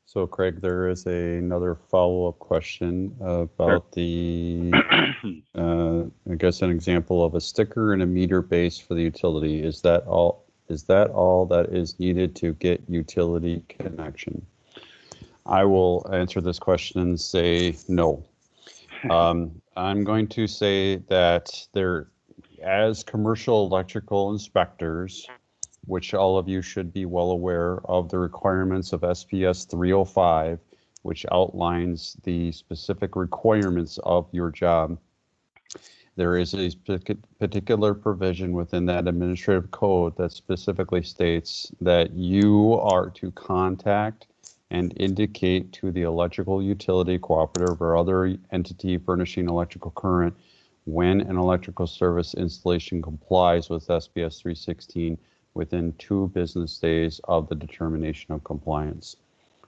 So Craig, there is another follow-up question about the, I guess an example of a sticker and a meter base for the utility. Is that all that is needed to get utility connection? I will answer this question and say no. I'm going to say that as commercial electrical inspectors, which all of you should be well aware of the requirements of SPS 305, which outlines the specific requirements of your job. There is a particular provision within that administrative code that specifically states that you are to contact and indicate to the electrical utility cooperative or other entity furnishing electrical current when an electrical service installation complies with SPS 316 within 2 business days of the determination of compliance.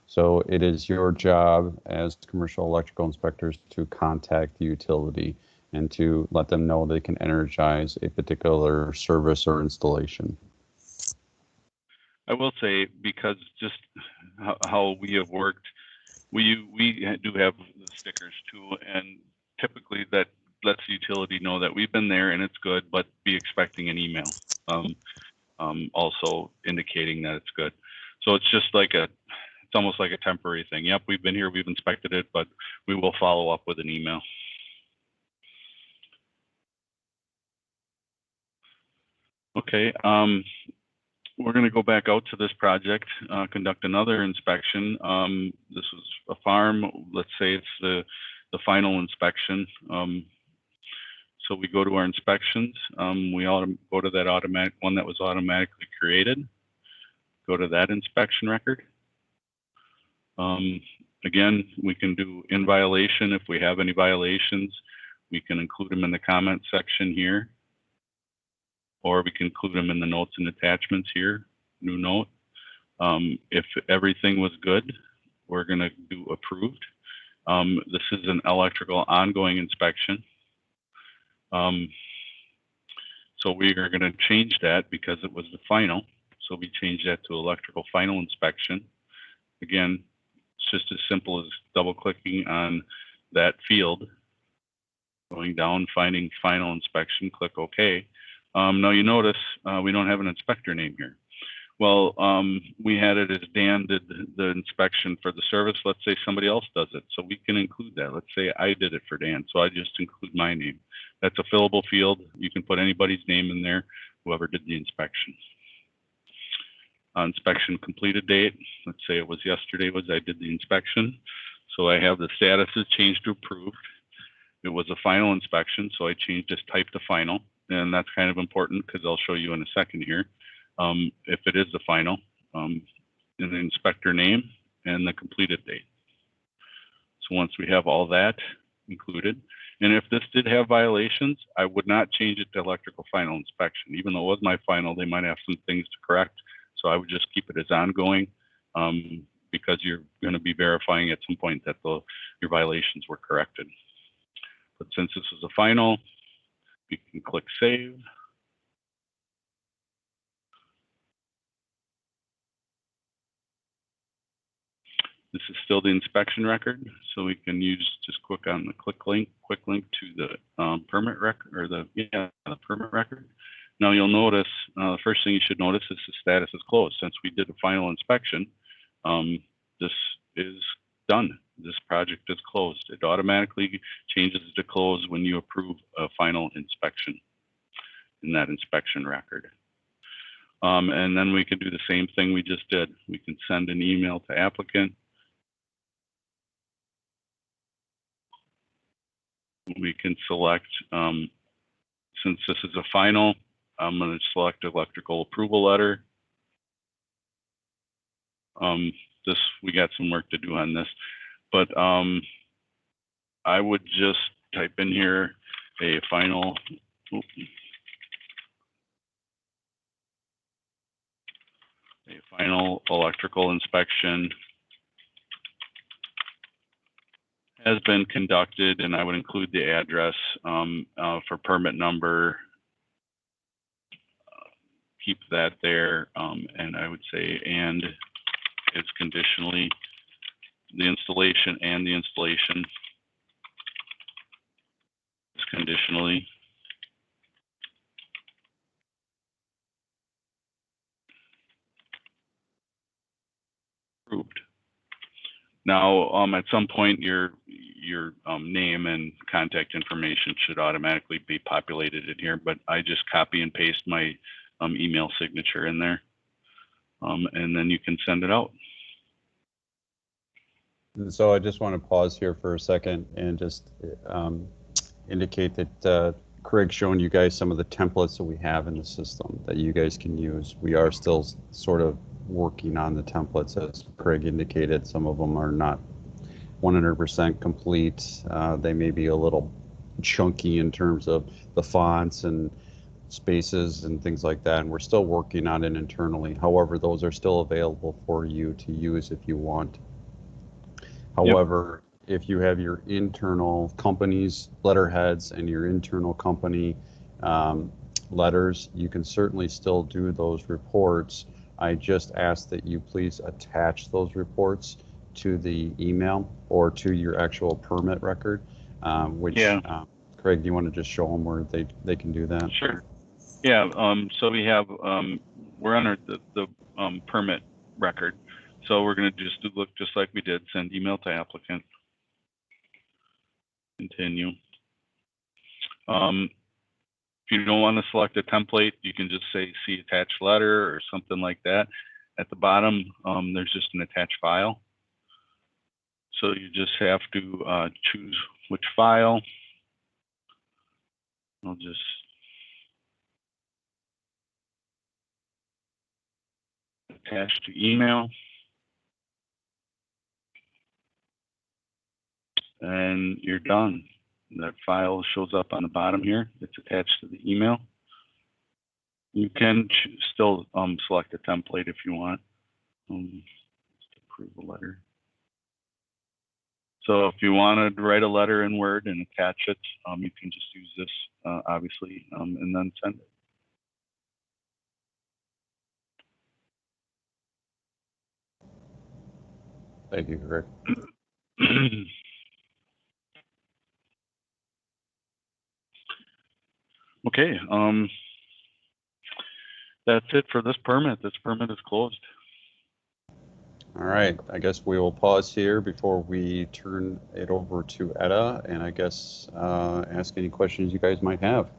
So it is your job as commercial electrical inspectors to contact the utility and to let them know they can energize a particular service or installation. I will say, because just how we have worked, we do have the stickers too, and typically that lets the utility know that we've been there and it's good, but be expecting an email. Also indicating that it's good. So it's just like it's almost like a temporary thing. Yep, we've been here, we've inspected it, but we will follow up with an email. Okay, we're going to go back out to this project, conduct another inspection. This was a farm. Let's say it's the the final inspection. So we go to our inspections. We go to that automatic one that was automatically created. Go to that inspection record. Again, we can do in violation. If we have any violations, we can include them in the comment section here, or we can include them in the notes and attachments here, new note. If everything was good, we're gonna do approved. This is an electrical ongoing inspection. So we are gonna change that because it was the final. So we changed that to electrical final inspection. Again, it's just as simple as double clicking on that field, going down, finding final inspection, click OK. Now you notice we don't have an inspector name here. Well, we had it as Dan did the inspection for the service. Let's say somebody else does it, so we can include that. Let's say I did it for Dan, so I just include my name. That's a fillable field. You can put anybody's name in there, whoever did the inspection. Inspection completed date. Let's say it was yesterday I did the inspection. So I have the status is changed to approved. It was a final inspection, so I changed this type to final. And that's kind of important because I'll show you in a second here. If it is the final, in the inspector name and the completed date. So once we have all that included, and if this did have violations, I would not change it to electrical final inspection. Even though it was my final, they might have some things to correct. So I would just keep it as ongoing because you're going to be verifying at some point that your violations were corrected. But since this is a final, we can click save. This is still the inspection record, so we can just click on the quick link to the permit record, or the permit record. Now you'll notice the first thing you should notice is the status is closed. Since we did a final inspection, this is done. This project is closed. It automatically changes to close when you approve a final inspection in that inspection record. And then we can do the same thing we just did. We can send an email to applicant. We can select, since this is a final, I'm going to select electrical approval letter. We got some work to do on this, but I would just type in here a final, electrical inspection has been conducted, and I would include the address for permit number. Keep that there, and I would say and is conditionally the installation is conditionally approved. Now, at some point, your name and contact information should automatically be populated in here, but I just copy and paste my email signature in there, and then you can send it out. And so I just want to pause here for a second and just indicate that Craig's shown you guys some of the templates that we have in the system that you guys can use. We are still sort of working on the templates, as Craig indicated. Some of them are not 100% complete. They may be a little chunky in terms of the fonts and spaces and things like that, and we're still working on it internally. However, those are still available for you to use if you want. However, if you have your internal company's letterheads and your internal company letters, you can certainly still do those reports. I just ask that you please attach those reports to the email or to your actual permit record, which Craig, do you want to just show them where they can do that? Sure. Yeah, so we have, we're under the permit record. So we're going to just look just like we did, send email to applicant, continue. If you don't want to select a template, you can just say see attached letter or something like that. At the bottom, there's just an attached file. So you just have to choose which file. I'll just attach to email. And you're done. That file shows up on the bottom here. It's attached to the email. You can still select a template if you want. Just approve a letter. So if you want to write a letter in Word and attach it, you can just use this, obviously, and then send it. Thank you, Greg. Okay, that's it for this permit. This permit is closed. All right, I guess we will pause here before we turn it over to Etta, and I guess ask any questions you guys might have.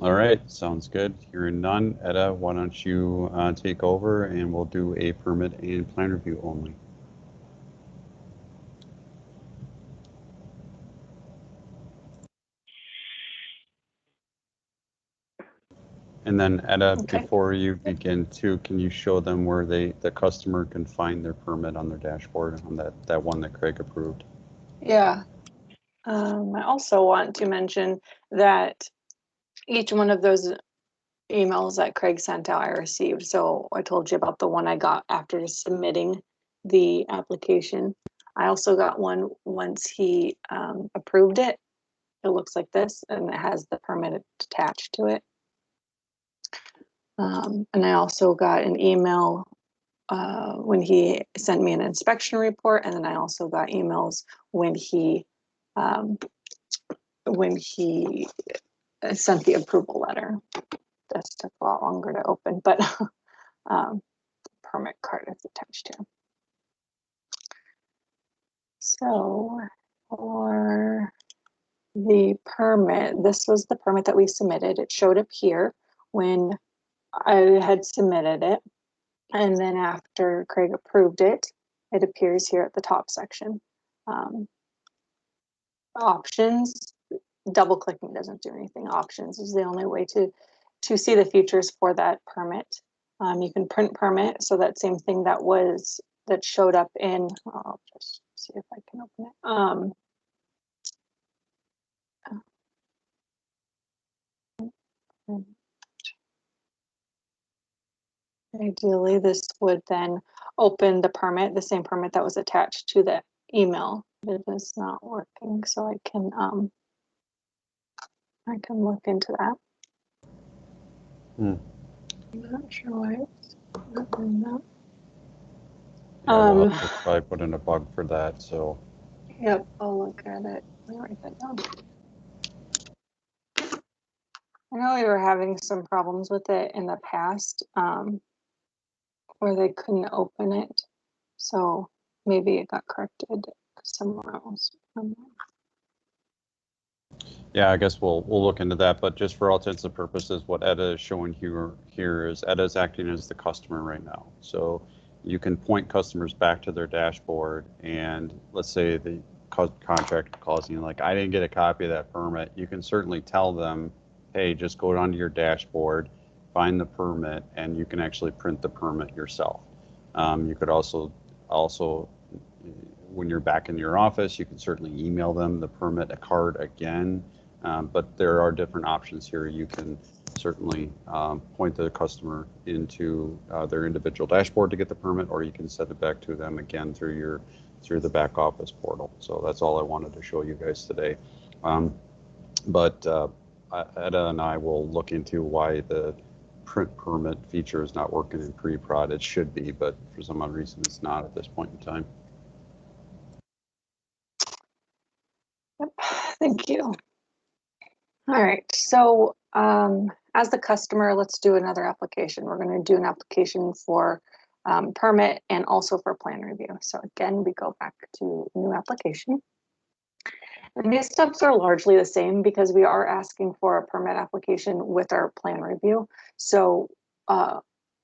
All right, sounds good. Hearing none, Etta, why don't you take over and we'll do a permit and plan review only. And then Etta, Okay. before you begin too, can you show them where the customer can find their permit on their dashboard on that one that Craig approved? Yeah. I also want to mention that each one of those emails that Craig sent out, I received. So I told you about the one I got after submitting the application. I also got one once he approved it. It looks like this, and it has the permit attached to it. And I also got an email when he sent me an inspection report, and then I also got emails when he sent the approval letter. This took a lot longer to open, but permit card is attached to. So for the permit, this was the permit that we submitted. It showed up here when I had submitted it. And then after Craig approved it, it appears here at the top section. Options, double clicking doesn't do anything. Options is the only way to see the features for that permit. You can print permit, so that same thing that showed up in, I'll just see if I can open it. Ideally, this would then open the permit, the same permit that was attached to the email. It is not working, so I can look into that. Hmm. I'm not sure why it's not doing that. Yeah, we'll have to probably put in a bug for that. So. Yep, I'll look at it. Let me write that down. I know we were having some problems with it in the past, where they couldn't open it. So maybe it got corrected somewhere else. Yeah, I guess we'll look into that, but just for all intents and purposes, what Etta is showing here is Etta is acting as the customer right now. So you can point customers back to their dashboard, and let's say the contractor calls you like, I didn't get a copy of that permit. You can certainly tell them, hey, just go down to your dashboard, find the permit, and you can actually print the permit yourself. You could also when you're back in your office, you can certainly email them the permit card again. But there are different options here. You can certainly point the customer into their individual dashboard to get the permit, or you can send it back to them again through the back office portal. So that's all I wanted to show you guys today. But Etta and I will look into why the print permit feature is not working in pre-prod. It should be, but for some odd reason it's not at this point in time. Yep, thank you. All right, so as the customer, let's do another application. We're going to do an application for permit and also for plan review. So again, we go back to new application. And these steps are largely the same because we are asking for a permit application with our plan review. So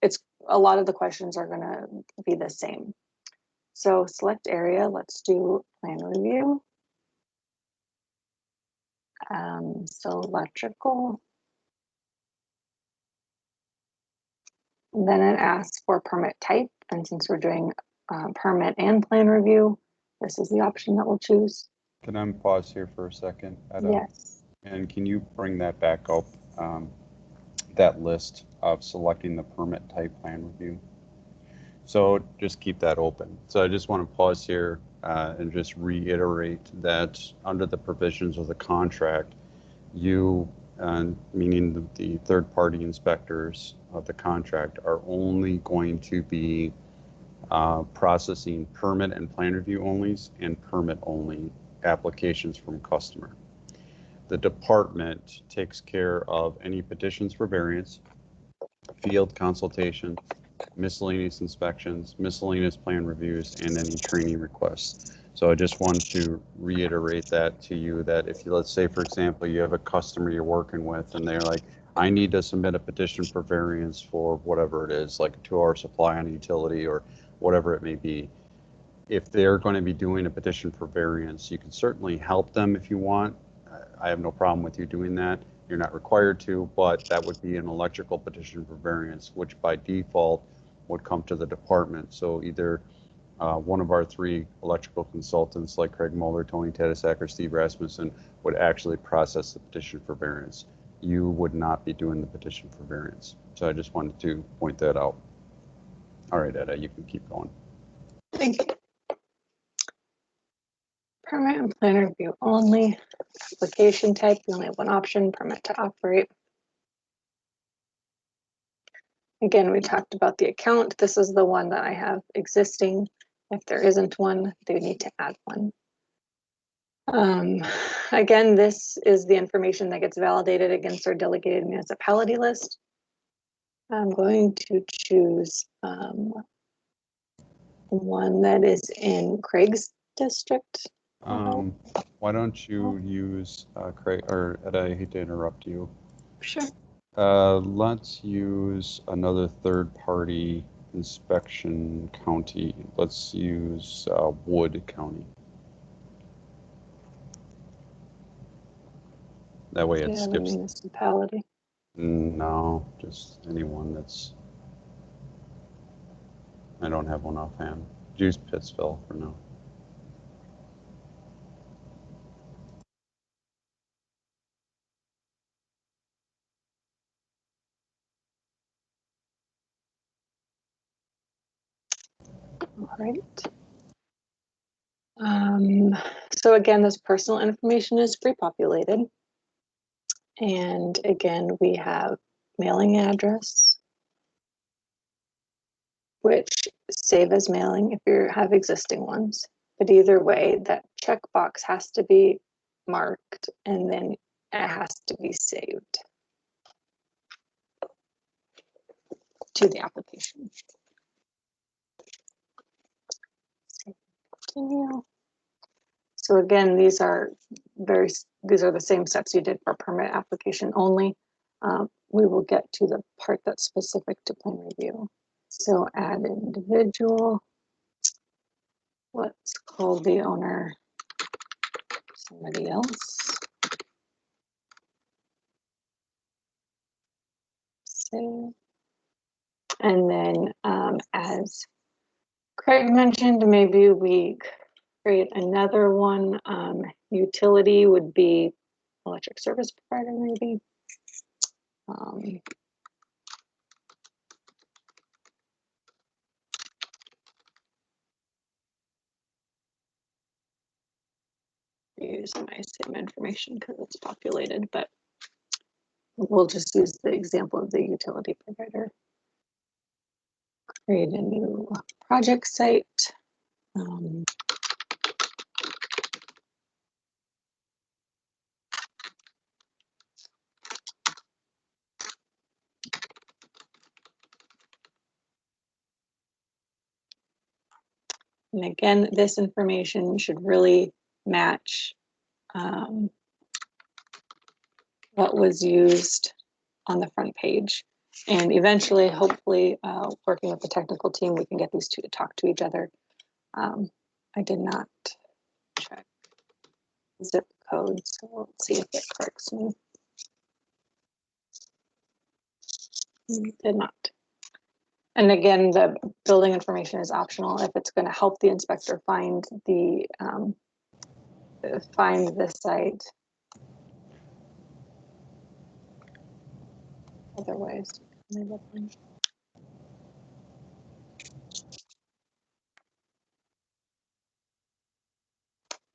it's a lot of the questions are going to be the same. So select area, let's do plan review. So electrical. And then it asks for permit type. And since we're doing permit and plan review, this is the option that we'll choose. Can I pause here for a second, Etta? Yes. And can you bring that back up, that list of selecting the permit type plan review? So just keep that open. So I just want to pause here and just reiterate that under the provisions of the contract, you, meaning the third-party inspectors of the contract, are only going to be processing permit and plan review onlys and permit only applications from customer. The department takes care of any petitions for variance, field consultation, miscellaneous inspections, miscellaneous plan reviews, and any training requests. So I just wanted to reiterate that to you, that if you, let's say, for example, you have a customer you're working with and they're like, I need to submit a petition for variance for whatever it is, like a 2-hour supply on a utility or whatever it may be. If they're going to be doing a petition for variance, you can certainly help them if you want. I have no problem with you doing that. You're not required to, but that would be an electrical petition for variance, which by default would come to the department. So either one of our 3 electrical consultants like Craig Muller, Tony Tedesach, or Steve Rasmussen would actually process the petition for variance. You would not be doing the petition for variance. So I just wanted to point that out. All right, Etta, you can keep going. Thank you. Permit and plan review only. Application type, you only have one option, permit to operate. Again, we talked about the account. This is the one that I have existing. If there isn't one, they need to add one. Again, this is the information that gets validated against our delegated municipality list. I'm going to choose one that is in Craig's district. Why don't you use Craig, or Etta, I hate to interrupt you. Sure. Let's use another third-party inspection county. Let's use Wood County. That way it skips. Municipality. No, just anyone that's. I don't have one offhand. Use Pittsville for now. All right. So again, this personal information is pre-populated. And again, we have mailing address, which save as mailing if you have existing ones. But either way, that checkbox has to be marked and then it has to be saved to the application. Continue. So again, these are the same steps you did for permit application only. We will get to the part that's specific to plan review. So add individual. Let's call the owner somebody else. Save. And then as Craig mentioned, maybe we create another one. Utility would be electric service provider, maybe. Use my same information because it's populated, but we'll just use the example of the utility provider. Create a new project site. And again, this information should really match what was used on the front page. And eventually, hopefully, working with the technical team, we can get these two to talk to each other. I did not check zip codes, so let's see if it corrects me. Did not. And again, the building information is optional if it's going to help the inspector find the site. Otherwise,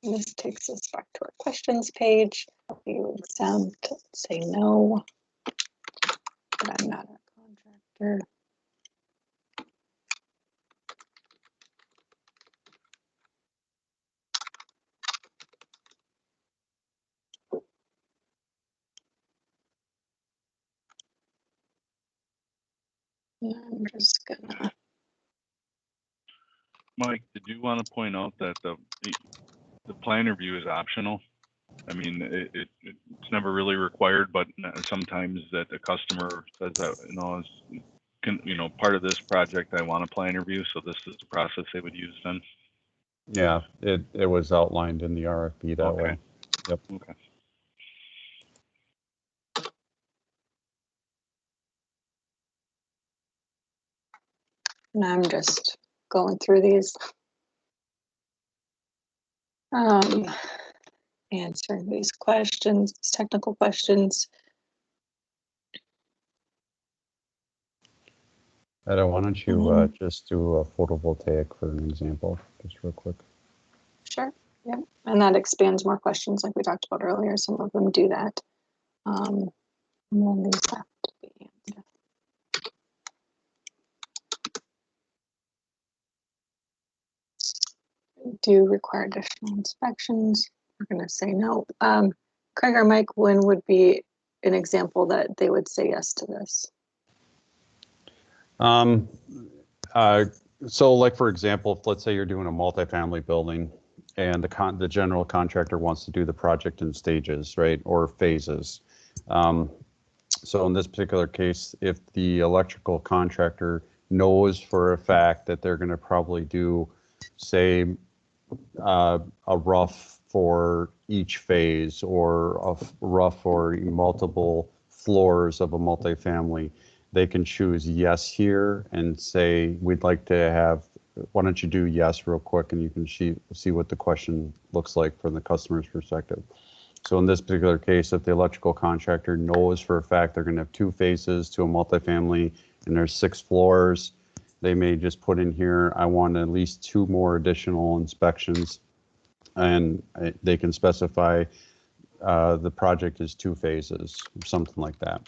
this takes us back to our questions page. Are you exempt? Say no, but I'm not a contractor. I'm just gonna. Mike, did you want to point out that the plan review is optional? I mean, it's never really required, but sometimes that the customer says that, part of this project, I want a plan review, so this is the process they would use then. Yeah, it was outlined in the RFP that way. Yep. Okay. And I'm just going through these. Answering these questions, technical questions. Etta, why don't you just do a photovoltaic for an example, just real quick. Sure, yeah, and that expands more questions like we talked about earlier. Some of them do that. And then these have to be answered. Do require additional inspections. We're going to say no. Craig or Mike, when would be an example that they would say yes to this? So like, for example, if let's say you're doing a multifamily building and the general contractor wants to do the project in stages, right, or phases. So in this particular case, if the electrical contractor knows for a fact that they're going to probably do, say, a rough for each phase or a rough for multiple floors of a multifamily, they can choose yes here and say, we'd like to have, why don't you do yes real quick, and you can see what the question looks like from the customer's perspective. So in this particular case, if the electrical contractor knows for a fact they're going to have 2 phases to a multifamily and there's 6 floors, they may just put in here, I want at least 2 more additional inspections, and they can specify the project is 2 phases, something like that.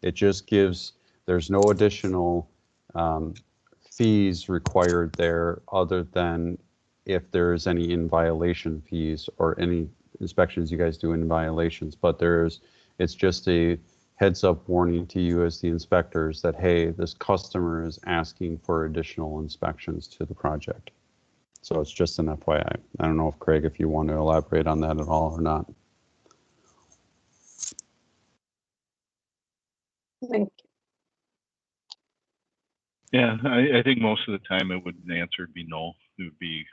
It just gives, there's no additional fees required there other than if there's any in violation fees or any inspections you guys do in violations, but it's just a heads up warning to you as the inspectors that, hey, this customer is asking for additional inspections to the project. So it's just an FYI. I don't know if Craig, if you want to elaborate on that at all or not. Thank you. Yeah, I think most of the time the answer would be no. It would be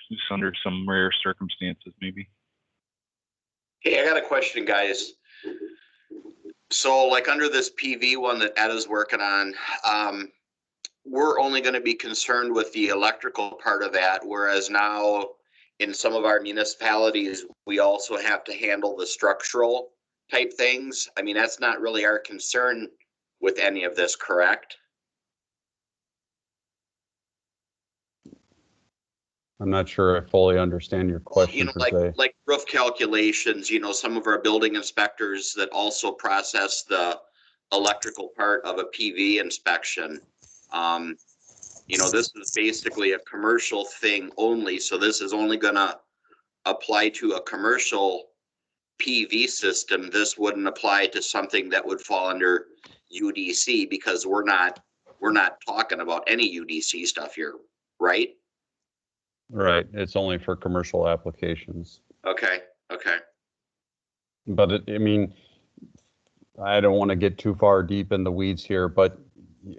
just under some rare circumstances, maybe. Hey, I got a question, guys. So like under this PV one that Etta's working on, we're only going to be concerned with the electrical part of that, whereas now in some of our municipalities, we also have to handle the structural type things. I mean, that's not really our concern with any of this, correct? I'm not sure I fully understand your question. Like roof calculations, some of our building inspectors that also process the electrical part of a PV inspection. This is basically a commercial thing only. So this is only going to apply to a commercial PV system. This wouldn't apply to something that would fall under UDC because we're not talking about any UDC stuff here, right? Right. It's only for commercial applications. Okay. But I mean, I don't want to get too far deep in the weeds here, but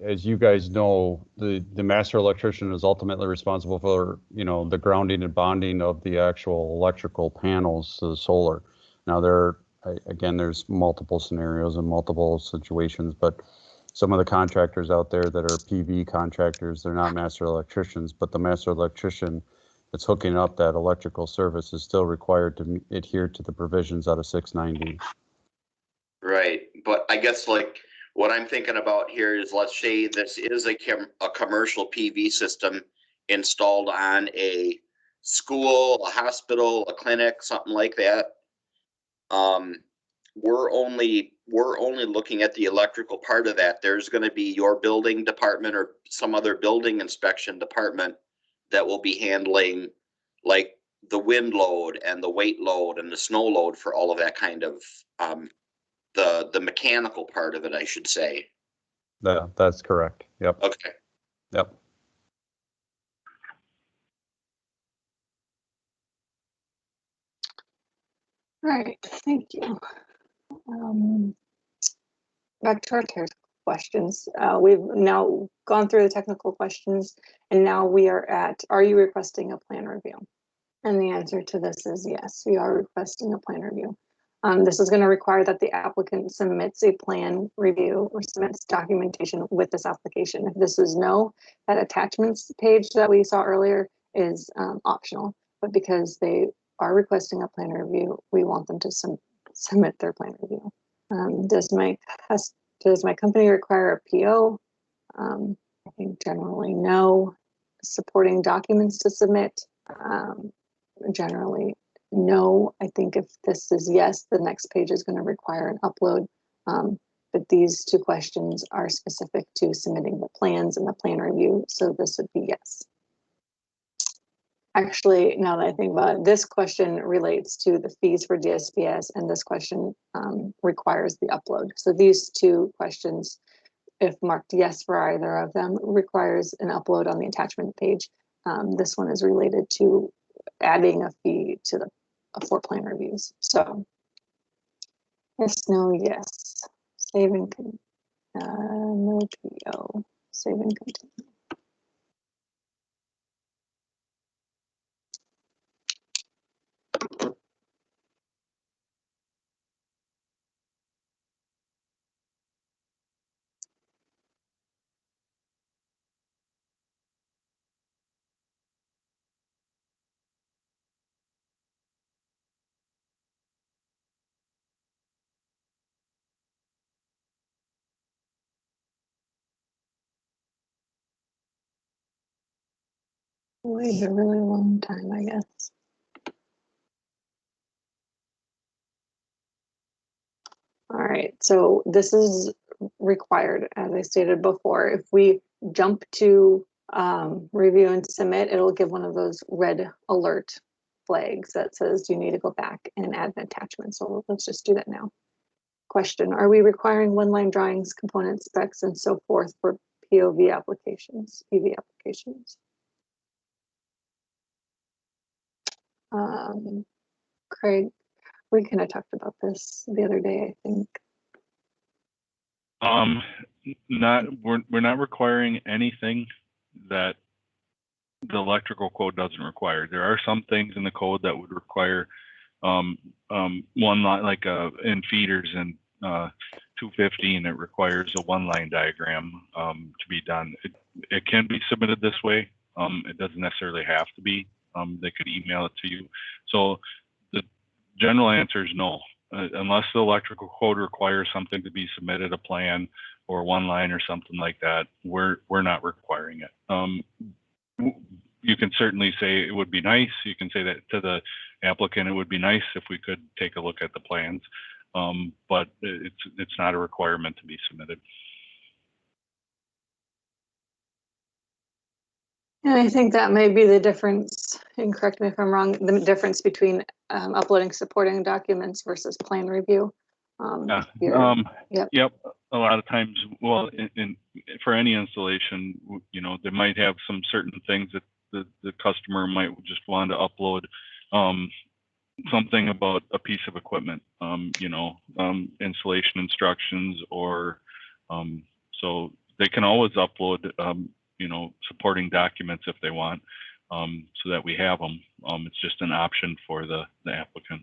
as you guys know, the master electrician is ultimately responsible for, you know, the grounding and bonding of the actual electrical panels to the solar. Now again, there's multiple scenarios and multiple situations, but some of the contractors out there that are PV contractors, they're not master electricians, but the master electrician that's hooking up that electrical service is still required to adhere to the provisions out of 690. Right, but I guess like what I'm thinking about here is, let's say this is a commercial PV system installed on a school, a hospital, a clinic, something like that. We're only looking at the electrical part of that. There's going to be your building department or some other building inspection department that will be handling like the wind load and the weight load and the snow load for all of that kind of the mechanical part of it, I should say. That's correct. Yep. Okay. Yep. All right, thank you. Back to our technical questions. We've now gone through the technical questions, and now we are at, are you requesting a plan review? And the answer to this is yes, we are requesting a plan review. This is going to require that the applicant submits a plan review or submits documentation with this application. If this is no, that attachments page that we saw earlier is optional, but because they are requesting a plan review, we want them to submit their plan review. Does my company require a PO? I think generally no. Supporting documents to submit? Generally no. I think if this is yes, the next page is going to require an upload. But these two questions are specific to submitting the plans and the plan review, so this would be yes. Actually, now that I think about it, this question relates to the fees for DSPS, and this question requires the upload. So these two questions, if marked yes for either of them, requires an upload on the attachment page. This one is related to adding a fee to the for plan reviews. So yes, no, yes. Save and no PO. Save and continue. Wait a really long time, I guess. All right, so this is required, as I stated before. If we jump to review and submit, it'll give one of those red alert flags that says you need to go back and add an attachment. So let's just do that now. Question, are we requiring one-line drawings, component specs, and so forth for POV applications, PV applications? Craig, we kind of talked about this the other day, I think. We're not requiring anything that the electrical code doesn't require. There are some things in the code that would require one line, like in feeders and 215, it requires a one-line diagram to be done. It can be submitted this way. It doesn't necessarily have to be. They could email it to you. So the general answer is no. Unless the electrical code requires something to be submitted, a plan or one line or something like that, we're not requiring it. You can certainly say it would be nice. You can say that to the applicant, it would be nice if we could take a look at the plans, but it's not a requirement to be submitted. And I think that may be the difference, and correct me if I'm wrong, the difference between uploading supporting documents versus plan review. Yep. A lot of times, well, for any installation, you know, they might have some certain things that the customer might just want to upload something about a piece of equipment, installation instructions, or so they can always upload, supporting documents if they want, so that we have them. It's just an option for the applicant.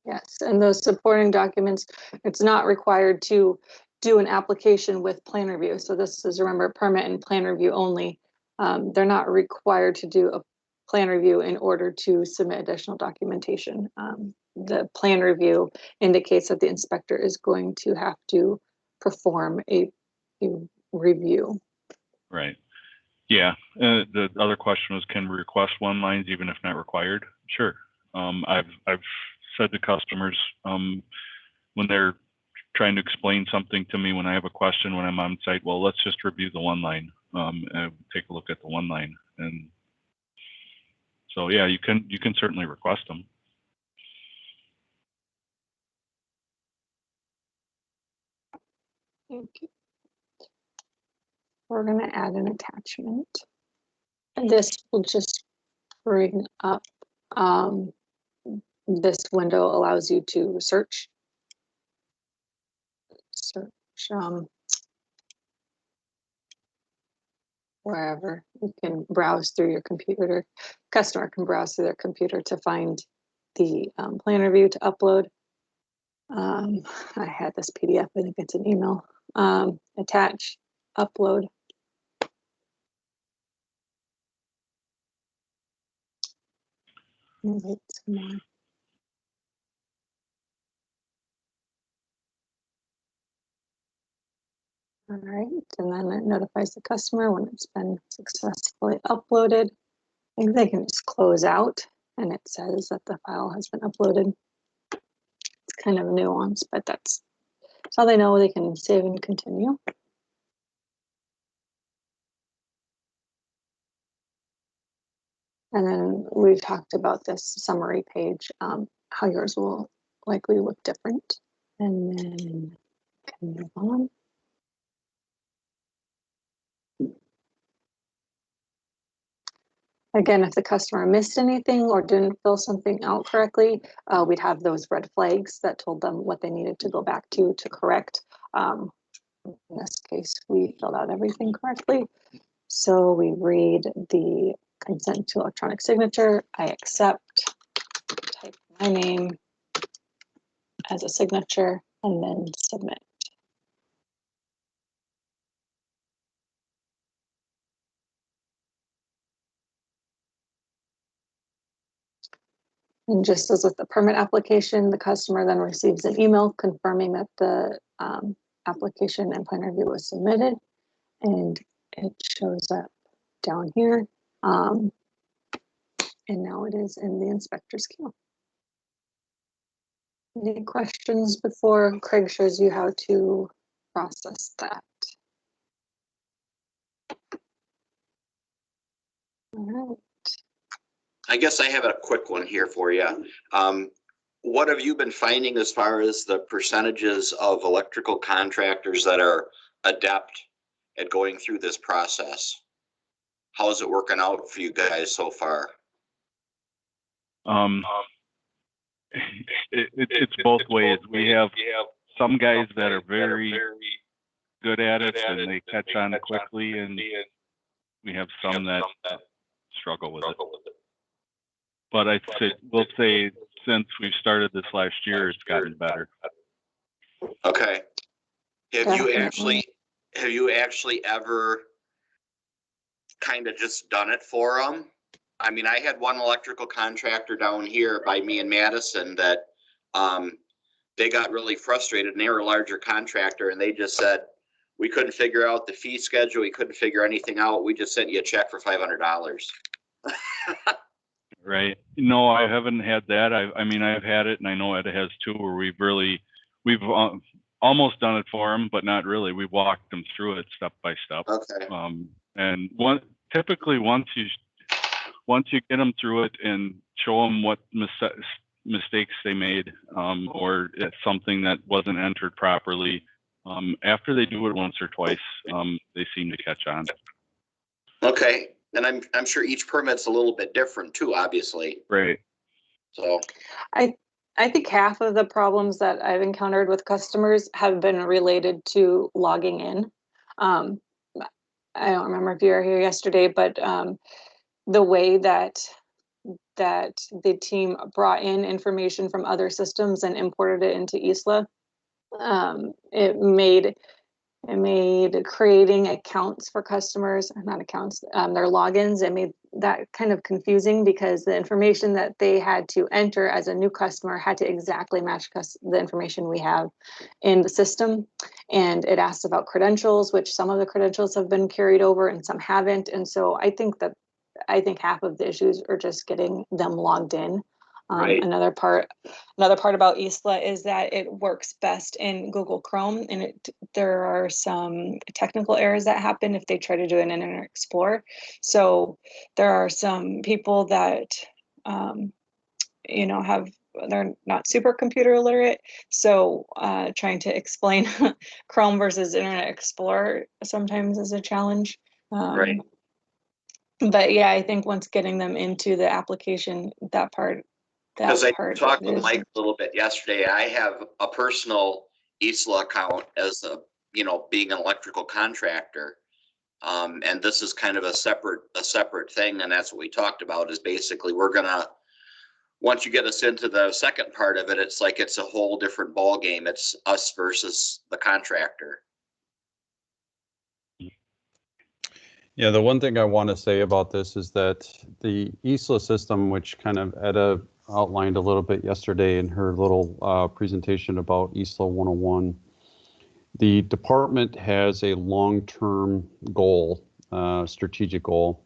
Yes, and those supporting documents, it's not required to do an application with plan review. So this is, remember, permit and plan review only. They're not required to do a plan review in order to submit additional documentation. The plan review indicates that the inspector is going to have to perform a review. Right. Yeah. The other question was, can we request one lines even if not required? Sure. I've said to customers, when they're trying to explain something to me, when I have a question, when I'm on site, well, let's just review the one line, and take a look at the one line. And so, yeah, you can certainly request them. Thank you. We're going to add an attachment. And this will just bring up, this window allows you to search wherever. You can browse through your computer. Customer can browse through their computer to find the plan review to upload. I had this PDF, I think it's an email. Attach, upload. Wait some more. All right, and then it notifies the customer when it's been successfully uploaded. I think they can just close out and it says that the file has been uploaded. It's kind of a nuance, but that's how they know they can save and continue. And then we've talked about this summary page, how yours will likely look different. And then can move on. Again, if the customer missed anything or didn't fill something out correctly, we'd have those red flags that told them what they needed to go back to correct. In this case, we filled out everything correctly. So we read the consent to electronic signature. I accept, type my name as a signature, and then submit. And just as with the permit application, the customer then receives an email confirming that the application and plan review was submitted, and it shows up down here. And now it is in the inspector's queue. Any questions before Craig shows you how to process that? All right. I guess I have a quick one here for you. What have you been finding as far as the percentages of electrical contractors that are adept at going through this process? How is it working out for you guys so far? It's both ways. We have some guys that are very good at it and they catch on quickly, and we have some that struggle with it. But we'll say since we've started this last year, it's gotten better. Okay. Have you actually ever kind of just done it for them? I mean, I had one electrical contractor down here by me in Madison that they got really frustrated, and they were a larger contractor, and they just said, we couldn't figure out the fee schedule. We couldn't figure anything out. We just sent you a check for $500. Right. No, I haven't had that. I mean, I've had it, and I know Ed has too, where we've almost done it for them, but not really. We've walked them through it step by step. Okay. And typically once you get them through it and show them what mistakes they made, or it's something that wasn't entered properly, after they do it once or twice, they seem to catch on. Okay. And I'm sure each permit's a little bit different too, obviously. Right. So I think half of the problems that I've encountered with customers have been related to logging in. Um, I don't remember if you were here yesterday, but the way that the team brought in information from other systems and imported it into eSLA, it made creating accounts for customers, not accounts, their logins. It made that kind of confusing because the information that they had to enter as a new customer had to exactly match the information we have in the system. And it asked about credentials, which some of the credentials have been carried over and some haven't. And so I think half of the issues are just getting them logged in. Right. Another part about eSLA is that it works best in Google Chrome, and there are some technical errors that happen if they try to do an Internet Explorer. So there are some people that they're not super computer literate. So trying to explain Chrome versus Internet Explorer sometimes is a challenge. Right. But yeah, I think once getting them into the application, that part Because I talked with is, Mike a little bit yesterday. I have a personal eSLA account as being an electrical contractor. And this is kind of a separate thing. And that's what we talked about is basically once you get us into the second part of it, it's like it's a whole different ball game. It's us versus the contractor. Yeah, the one thing I want to say about this is that the eSLA system, which kind of Etta outlined a little bit yesterday in her little presentation about eSLA 101, the department has a long-term goal, strategic goal,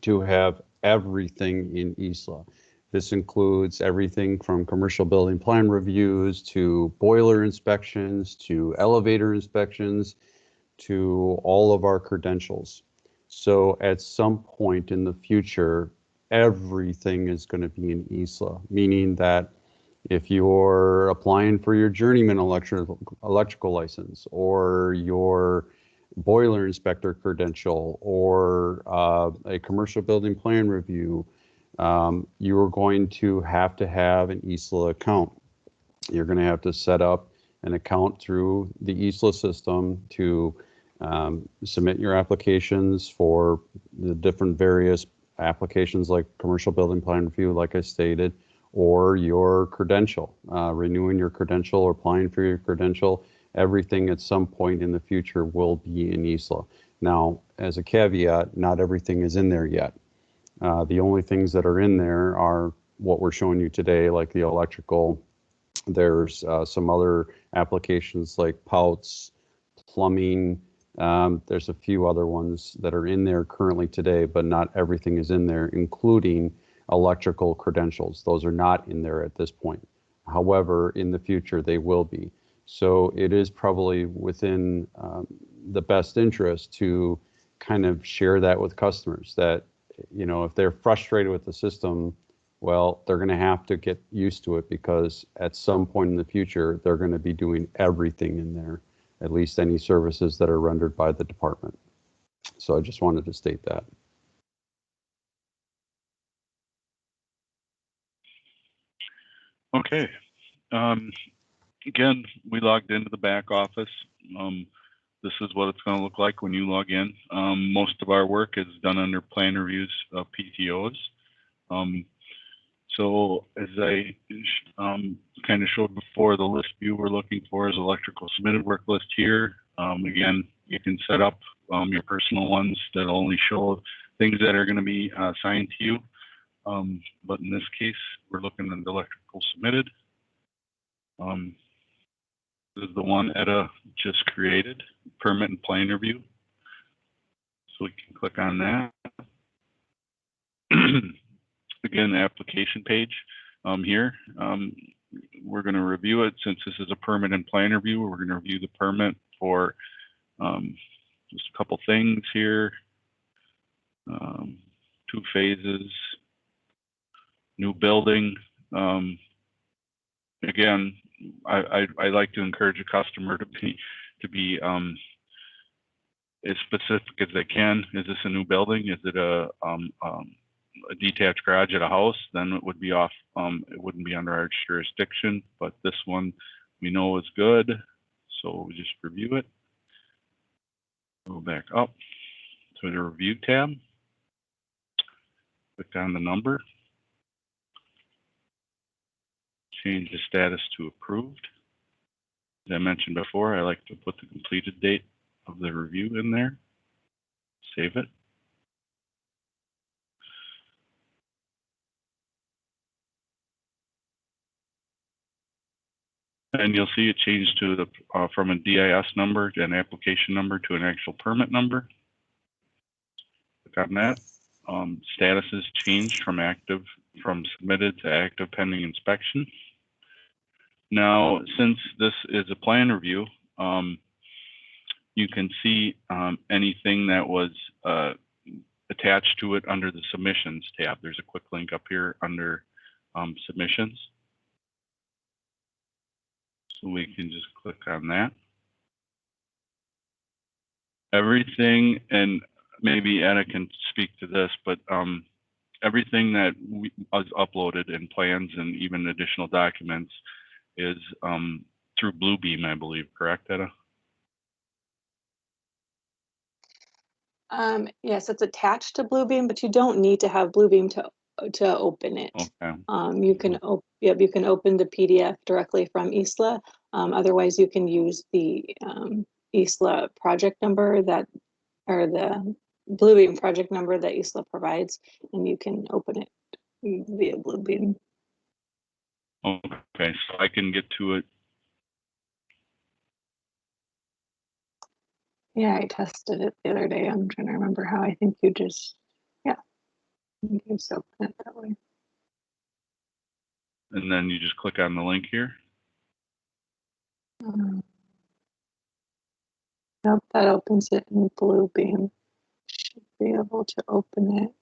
to have everything in eSLA. This includes everything from commercial building plan reviews to boiler inspections to elevator inspections to all of our credentials. So at some point in the future, everything is going to be in eSLA, meaning that if you're applying for your journeyman electrical license or your boiler inspector credential or a commercial building plan review, you're going to have an eSLA account. You're going to have to set up an account through the eSLA system to submit your applications for the different various applications like commercial building plan review, like I stated, or your credential, renewing your credential or applying for your credential. Everything at some point in the future will be in eSLA. Now, as a caveat, not everything is in there yet. The only things that are in there are what we're showing you today, like the electrical. There's some other applications like POUTS, plumbing. There's a few other ones that are in there currently today, but not everything is in there, including electrical credentials. Those are not in there at this point. However, in the future, they will be. So it is probably within the best interest to kind of share that with customers that, if they're frustrated with the system, well, they're going to have to get used to it because at some point in the future, they're going to be doing everything in there, at least any services that are rendered by the department. So I just wanted to state that. Okay. Again, we logged into the back office. This is what it's going to look like when you log in. Most of our work is done under plan reviews of PTOs. So as I kind of showed before, the list view we're looking for is electrical submitted work list here. Again, you can set up your personal ones that only show things that are going to be assigned to you. But in this case, we're looking at the electrical submitted. This is the one Etta just created, permit and plan review. So we can click on that. Again, the application page here. We're going to review it since this is a permit and plan review. We're going to review the permit for just a couple things here. 2 phases, new building. Again, I like to encourage a customer to be as specific as they can. Is this a new building? Is it a detached garage at a house? Then it would be off, it wouldn't be under our jurisdiction, but this one we know is good. So we just review it. Go back up to the review tab. Click on the number. Change the status to approved. As I mentioned before, I like to put the completed date of the review in there. Save it. And you'll see it changed to the from a DIS number to an application number to an actual permit number. Click on that. Status is changed from submitted to active pending inspection. Now, since this is a plan review, you can see anything that was attached to it under the submissions tab. There's a quick link up here under submissions. So we can just click on that. Everything, and maybe Anna can speak to this, but everything that was uploaded in plans and even additional documents is through Bluebeam, I believe, correct, Anna? Yes, it's attached to Bluebeam, but you don't need to have Bluebeam to open it. Okay. You can you can open the PDF directly from eSLA. Otherwise, you can use the eSLA project number or the Bluebeam project number that eSLA provides, and you can open it via Bluebeam. Okay, so I can get to it. Yeah, I tested it the other day. I'm trying to remember how. I think you just, yeah, you can just open it that way. And then you just click on the link here. Nope, that opens it in Bluebeam. Should be able to open it.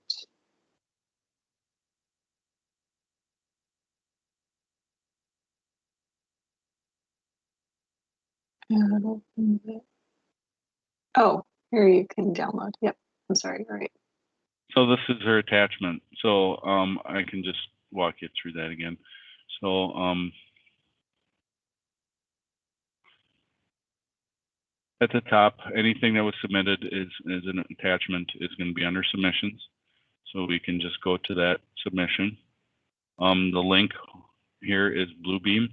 And it opens it. Oh, here you can download. Yep, I'm sorry, all right. So this is her attachment. So I can just walk you through that again. So at the top, anything that was submitted is an attachment is going to be under submissions. So we can just go to that submission. The link here is Bluebeam,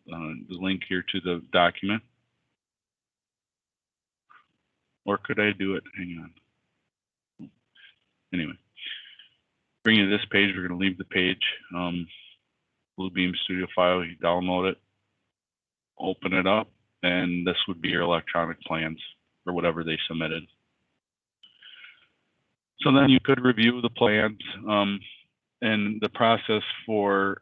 the link here to the document. Or could I do it? Hang on. Anyway, bring you to this page. We're going to leave the page. Bluebeam Studio file, you download it, open it up, and this would be your electronic plans or whatever they submitted. So then you could review the plans and the process for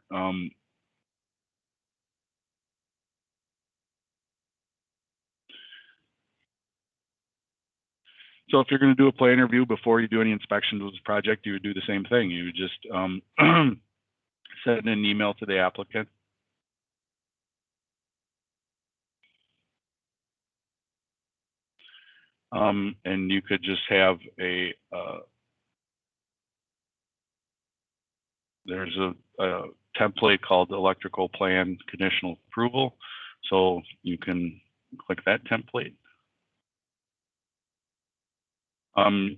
so if you're going to do a plan review before you do any inspections of this project, you would do the same thing. You would just send an email to the applicant. And you could just have a, there's a template called electrical plan conditional approval. So you can click that template.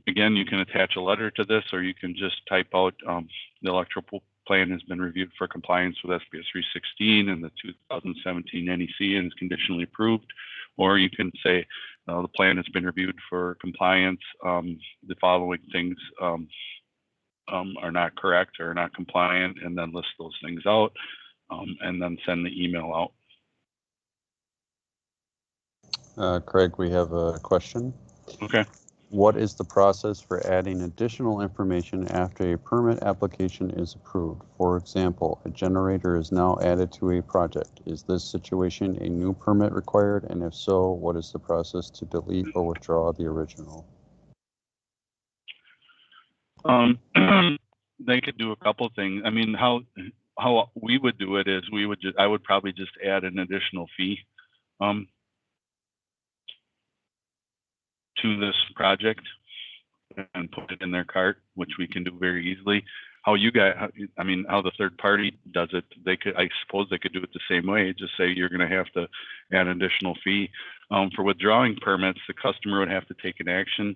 Again, you can attach a letter to this, or you can just type out the electrical plan has been reviewed for compliance with SBS 316 and the 2017 NEC and is conditionally approved. Or you can say the plan has been reviewed for compliance. The following things are not correct or not compliant, and then list those things out and then send the email out. Craig, we have a question. Okay. What is the process for adding additional information after a permit application is approved? For example, a generator is now added to a project. Is this situation a new permit required? And if so, what is the process to delete or withdraw the original? They could do a couple of things. I mean, how we would do it is I would probably just add an additional fee to this project and put it in their cart, which we can do very easily. How you guys, I mean, how the third party does it, they could, I suppose they could do it the same way. Just say you're going to have to add an additional fee. For withdrawing permits, the customer would have to take an action.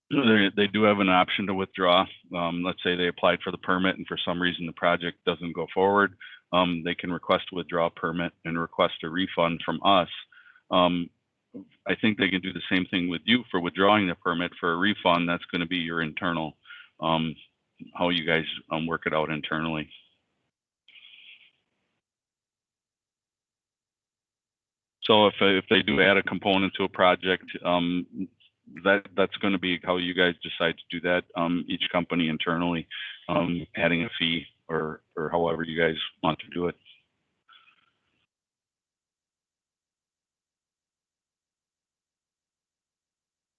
They do have an option to withdraw. Let's say they applied for the permit and for some reason the project doesn't go forward. They can request a withdraw permit and request a refund from us. I think they can do the same thing with you for withdrawing the permit. For a refund, that's going to be your internal, how you guys work it out internally. So if they do add a component to a project, that's going to be how you guys decide to do that. Each company internally, adding a fee or however you guys want to do it.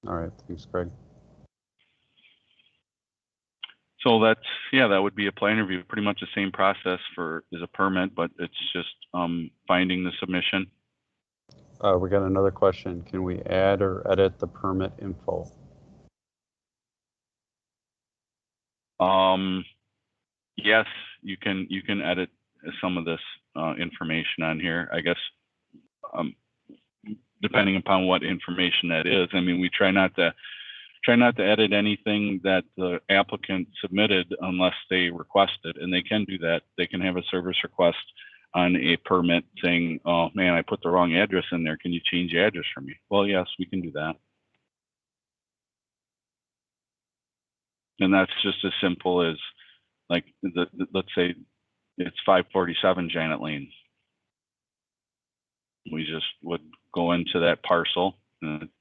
All right, thanks, Craig. So that's, yeah, that would be a plan review. Pretty much the same process as a permit, but it's just finding the submission. We got another question. Can we add or edit the permit info? Yes, you can edit some of this information on here, I guess, depending upon what information that is. I mean, we try not to edit anything that the applicant submitted unless they request it, and they can do that. They can have a service request on a permit saying, oh man, I put the wrong address in there. Can you change the address for me? Well, yes, we can do that. And that's just as simple as, like, let's say it's 547 Janet Lane. We just would go into that parcel, and it's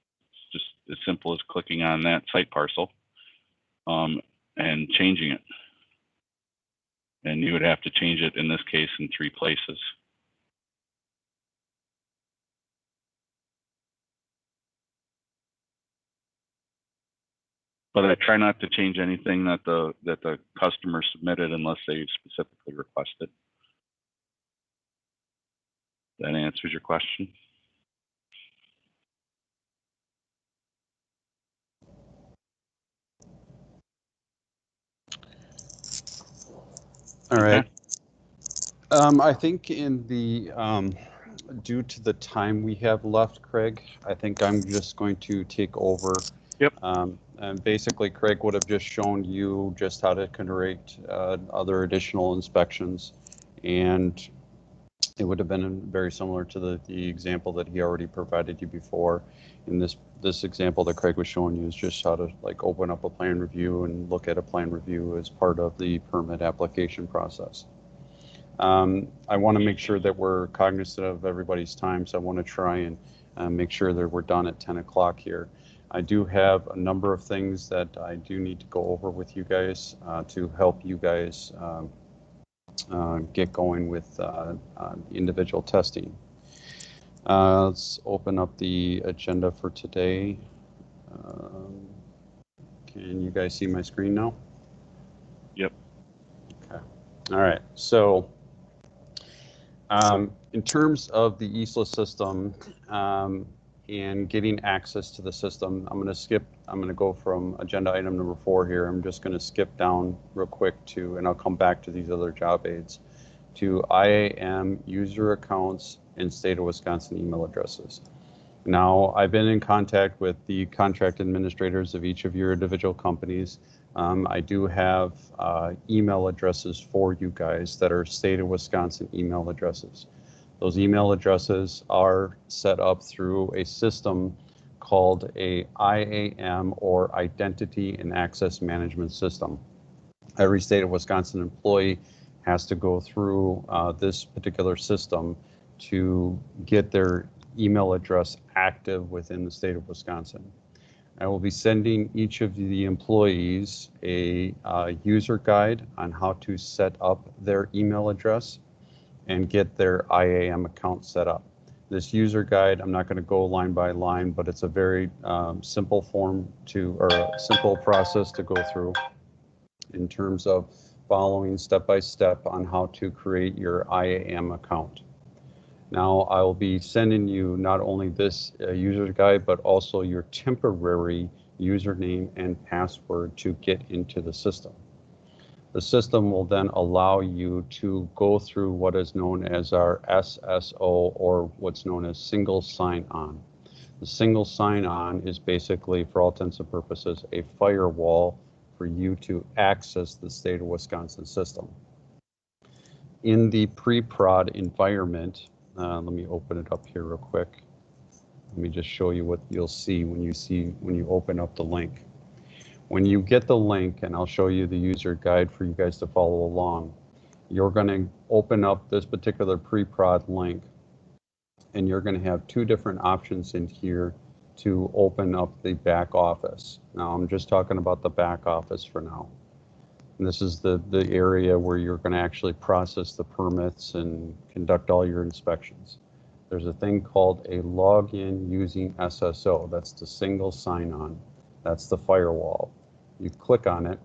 just as simple as clicking on that site parcel and changing it. And you would have to change it, in this case, in 3 places. But I try not to change anything that the customer submitted unless they specifically request it. That answers your question. All right. I think in the due to the time we have left, Craig, I think I'm just going to take over. Yep. And basically, Craig would have just shown you just how to generate other additional inspections, and it would have been very similar to the example that he already provided you before. In this example that Craig was showing you is just how to, like, open up a plan review and look at a plan review as part of the permit application process. I want to make sure that we're cognizant of everybody's time, so I want to try and make sure that we're done at 10 o'clock here. I do have a number of things that I do need to go over with you guys to help you guys get going with individual testing. Let's open up the agenda for today. Can you guys see my screen now? Yep. Okay. All right. So in terms of the eSLA system and getting access to the system, I'm going to go from agenda item number 4 here. I'm just going to skip down real quick to, and I'll come back to these other job aids, to IAM user accounts and state of Wisconsin email addresses. Now, I've been in contact with the contract administrators of each of your individual companies. I do have email addresses for you guys that are state of Wisconsin email addresses. Those email addresses are set up through a system called a IAM, or Identity and Access Management System. Every state of Wisconsin employee has to go through this particular system to get their email address active within the state of Wisconsin. I will be sending each of the employees a user guide on how to set up their email address and get their IAM account set up. This user guide, I'm not going to go line by line, but it's a very simple simple process to go through in terms of following step by step on how to create your IAM account. Now I will be sending you not only this user guide, but also your temporary username and password to get into the system. The system will then allow you to go through what is known as our SSO, or what's known as single sign-on. The single sign-on is basically, for all intents and purposes, a firewall for you to access the state of Wisconsin system. In the pre-prod environment, let me open it up here real quick. Let me just show you what you'll see when you open up the link. When you get the link, and I'll show you the user guide for you guys to follow along, you're going to open up this particular pre-prod link, and you're going to have two different options in here to open up the back office. Now, I'm just talking about the back office for now. And this is the area where you're going to actually process the permits and conduct all your inspections. There's a thing called a login using SSO. That's the single sign-on. That's the firewall. You click on it,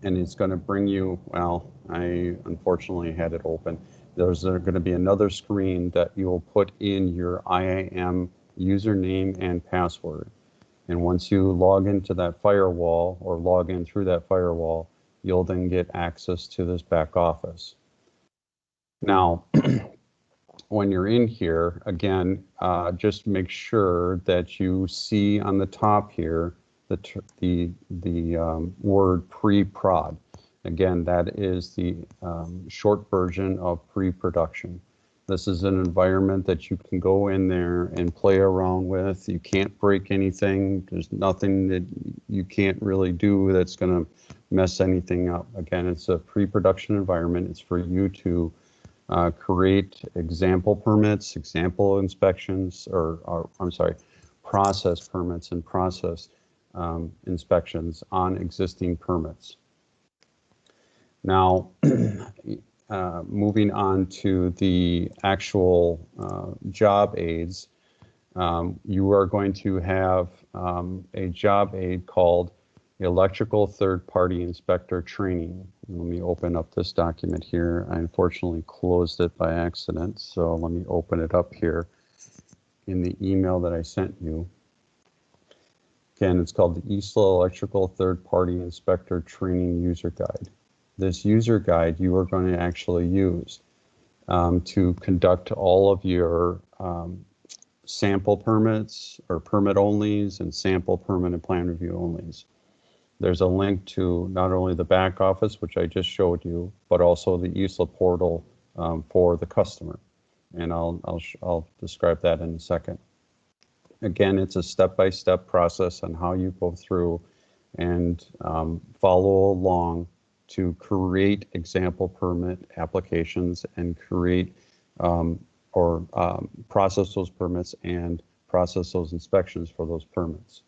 and it's going to bring you, well, I unfortunately had it open. There's going to be another screen that you will put in your IAM username and password. And once you log into that firewall, or log in through that firewall, you'll then get access to this back office. Now, when you're in here, again, just make sure that you see on the top here the word pre-prod. Again, that is the short version of pre-production. This is an environment that you can go in there and play around with. You can't break anything. There's nothing that you can't really do that's going to mess anything up. Again, it's a pre-production environment. It's for you to create example permits, example inspections, or I'm sorry, process permits and process inspections on existing permits. Now, moving on to the actual job aids, you are going to have a job aid called Electrical Third Party Inspector Training. Let me open up this document here. I unfortunately closed it by accident, so let me open it up here in the email that I sent you. Again, it's called the eSLA Electrical Third Party Inspector Training User Guide. This user guide you are going to actually use to conduct all of your sample permits, or permit onlys, and sample permit and plan review onlys. There's a link to not only the back office, which I just showed you, but also the eSLA portal for the customer. And I'll describe that in a second. Again, it's a step-by-step process on how you go through and follow along to create example permit applications and create process those permits and process those inspections for those permits.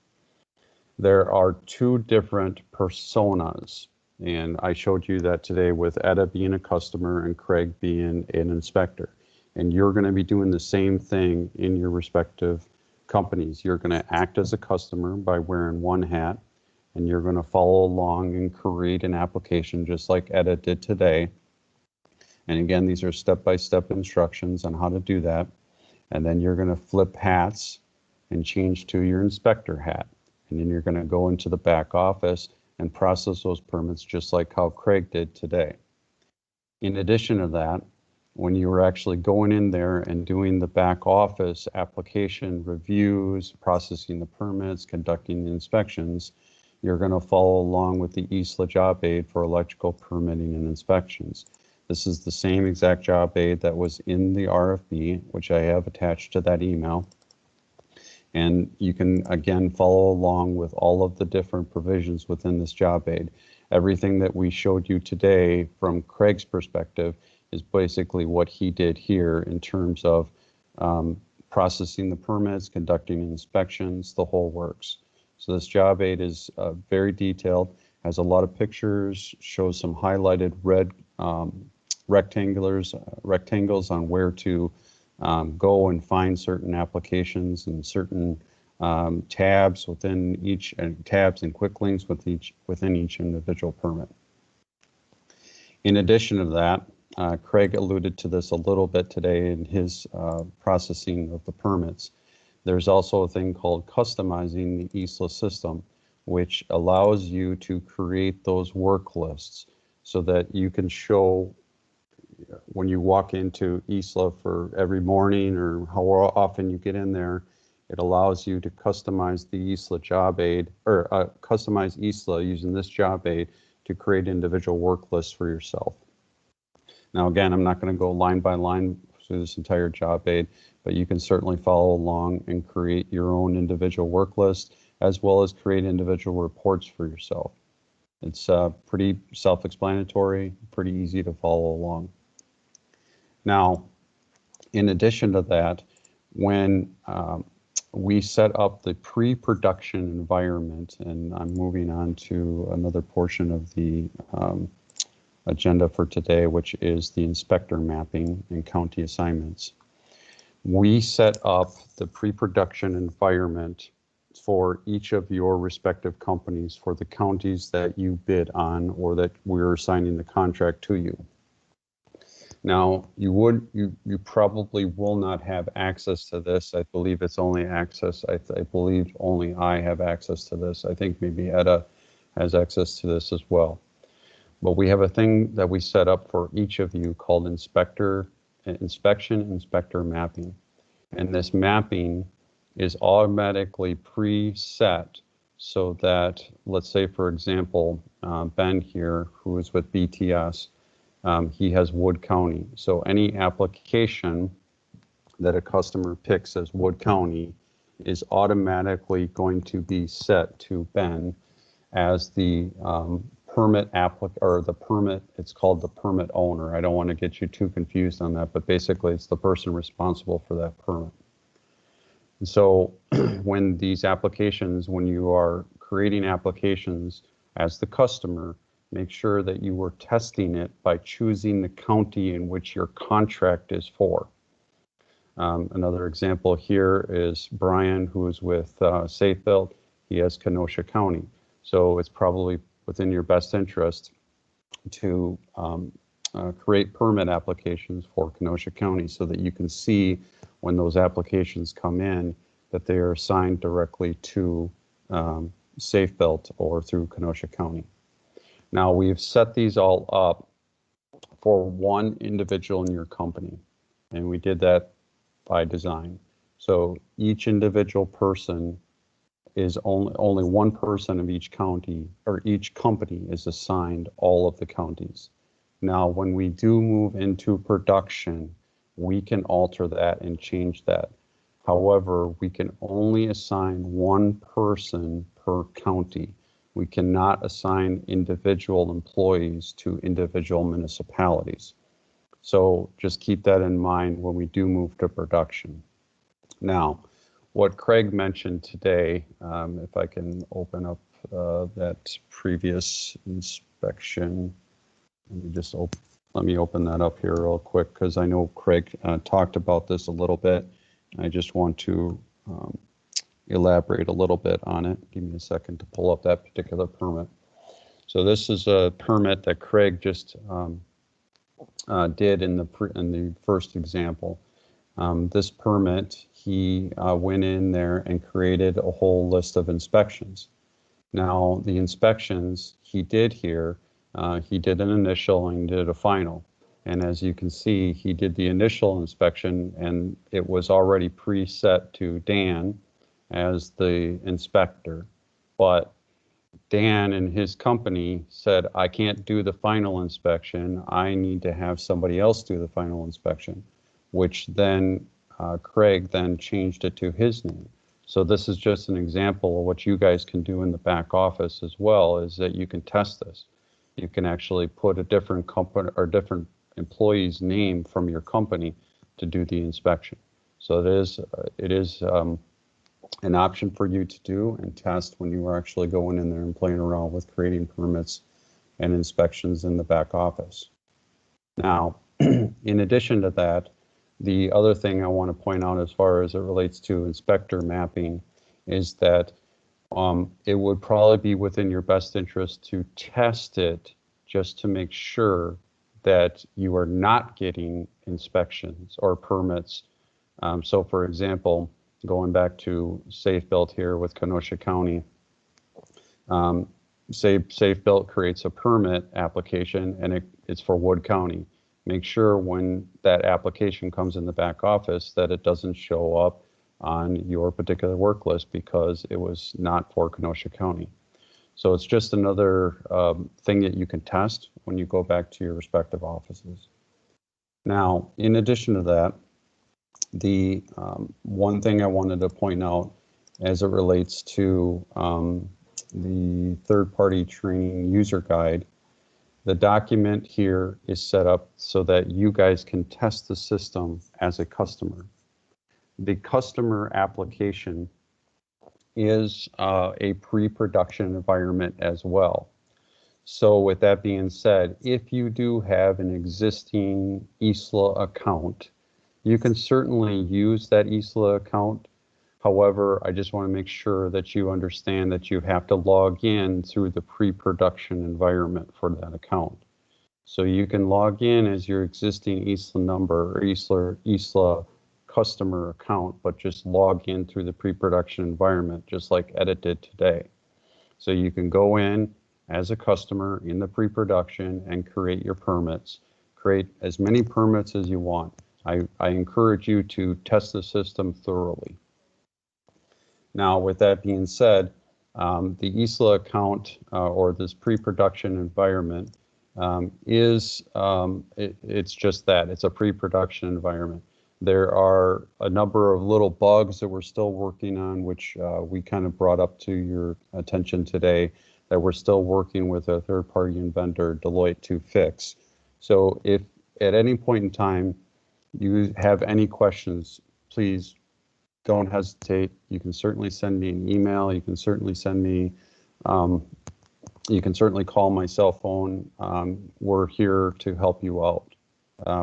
There are two different personas, and I showed you that today with Etta being a customer and Craig being an inspector. And you're going to be doing the same thing in your respective companies. You're going to act as a customer by wearing one hat, and you're going to follow along and create an application just like Etta did today. And again, these are step-by-step instructions on how to do that. And then you're going to flip hats and change to your inspector hat. And then you're going to go into the back office and process those permits just like how Craig did today. In addition to that, when you were actually going in there and doing the back office application reviews, processing the permits, conducting the inspections, you're going to follow along with the eSLA job aid for electrical permitting and inspections. This is the same exact job aid that was in the RFP, which I have attached to that email. And you can, again, follow along with all of the different provisions within this job aid. Everything that we showed you today from Craig's perspective is basically what he did here in terms of processing the permits, conducting inspections, the whole works. So this job aid is very detailed, has a lot of pictures, shows some highlighted red rectangles on where to go and find certain applications and certain tabs within each, tabs and quick links within each individual permit. In addition to that, Craig alluded to this a little bit today in his processing of the permits. There's also a thing called customizing the eSLA system, which allows you to create those work lists so that you can show when you walk into eSLA for every morning or how often you get in there. It allows you to customize the eSLA job aid, or customize eSLA using this job aid to create individual work lists for yourself. Now, again, I'm not going to go line by line through this entire job aid, but you can certainly follow along and create your own individual work list, as well as create individual reports for yourself. It's pretty self-explanatory, pretty easy to follow along. Now, in addition to that, when we set up the pre-production environment, and I'm moving on to another portion of the agenda for today, which is the inspector mapping and county assignments. We set up the pre-production environment for each of your respective companies for the counties that you bid on or that we're assigning the contract to you. Now, you probably will not have access to this. I believe it's only access. I believe only I have access to this. I think maybe Etta has access to this as well. But we have a thing that we set up for each of you called inspection inspector mapping. And this mapping is automatically preset so that, let's say, for example, Ben here, who is with BTS, he has Wood County. So any application that a customer picks as Wood County is automatically going to be set to Ben as the permit applicant, or the permit, it's called the permit owner. I don't want to get you too confused on that, but basically it's the person responsible for that permit. And so when these applications, when you are creating applications as the customer, make sure that you are testing it by choosing the county in which your contract is for. Another example here is Brian, who is with Safe Built. He has Kenosha County. So it's probably within your best interest to create permit applications for Kenosha County so that you can see when those applications come in that they are assigned directly to Safe Built or through Kenosha County. Now, we've set these all up for one individual in your company, and we did that by design. So each individual person is only one person of each county, or each company is assigned all of the counties. Now, when we do move into production, we can alter that and change that. However, we can only assign one person per county. We cannot assign individual employees to individual municipalities. So just keep that in mind when we do move to production. Now, what Craig mentioned today, if I can open up that previous inspection, let me open that up here real quick, because I know Craig talked about this a little bit. I just want to elaborate a little bit on it. Give me a second to pull up that particular permit. So this is a permit that Craig just did in the first example. This permit, he went in there and created a whole list of inspections. Now, the inspections he did here, he did an initial and did a final. And as you can see, he did the initial inspection and it was already preset to Dan as the inspector. But Dan and his company said, I can't do the final inspection. I need to have somebody else do the final inspection, which then Craig then changed it to his name. So this is just an example of what you guys can do in the back office as well, is that you can test this. You can actually put a different company or different employee's name from your company to do the inspection. So it is an option for you to do and test when you are actually going in there and playing around with creating permits and inspections in the back office. Now, in addition to that, the other thing I want to point out as far as it relates to inspector mapping is that it would probably be within your best interest to test it just to make sure that you are not getting inspections or permits. So for example, going back to Safe Built here with Kenosha County, Safe Built creates a permit application and it's for Wood County. Make sure when that application comes in the back office that it doesn't show up on your particular work list because it was not for Kenosha County. So it's just another thing that you can test when you go back to your respective offices. Now, in addition to that, the one thing I wanted to point out as it relates to the third-party training user guide, the document here is set up so that you guys can test the system as a customer. The customer application is a pre-production environment as well. So with that being said, if you do have an existing eSLA account, you can certainly use that eSLA account. However, I just want to make sure that you understand that you have to log in through the pre-production environment for that account. So you can log in as your existing eSLA number or eSLA customer account, but just log in through the pre-production environment, just like Edit did today. So you can go in as a customer in the pre-production and create your permits. Create as many permits as you want. I encourage you to test the system thoroughly. Now, with that being said, the eSLA account or this pre-production environment it's just that. It's a pre-production environment. There are a number of little bugs that we're still working on, which we kind of brought up to your attention today, that we're still working with a third-party vendor, Deloitte, to fix. So if at any point in time you have any questions, please don't hesitate. You can certainly send me an email. You can certainly send me, you can certainly call my cell phone. We're here to help you out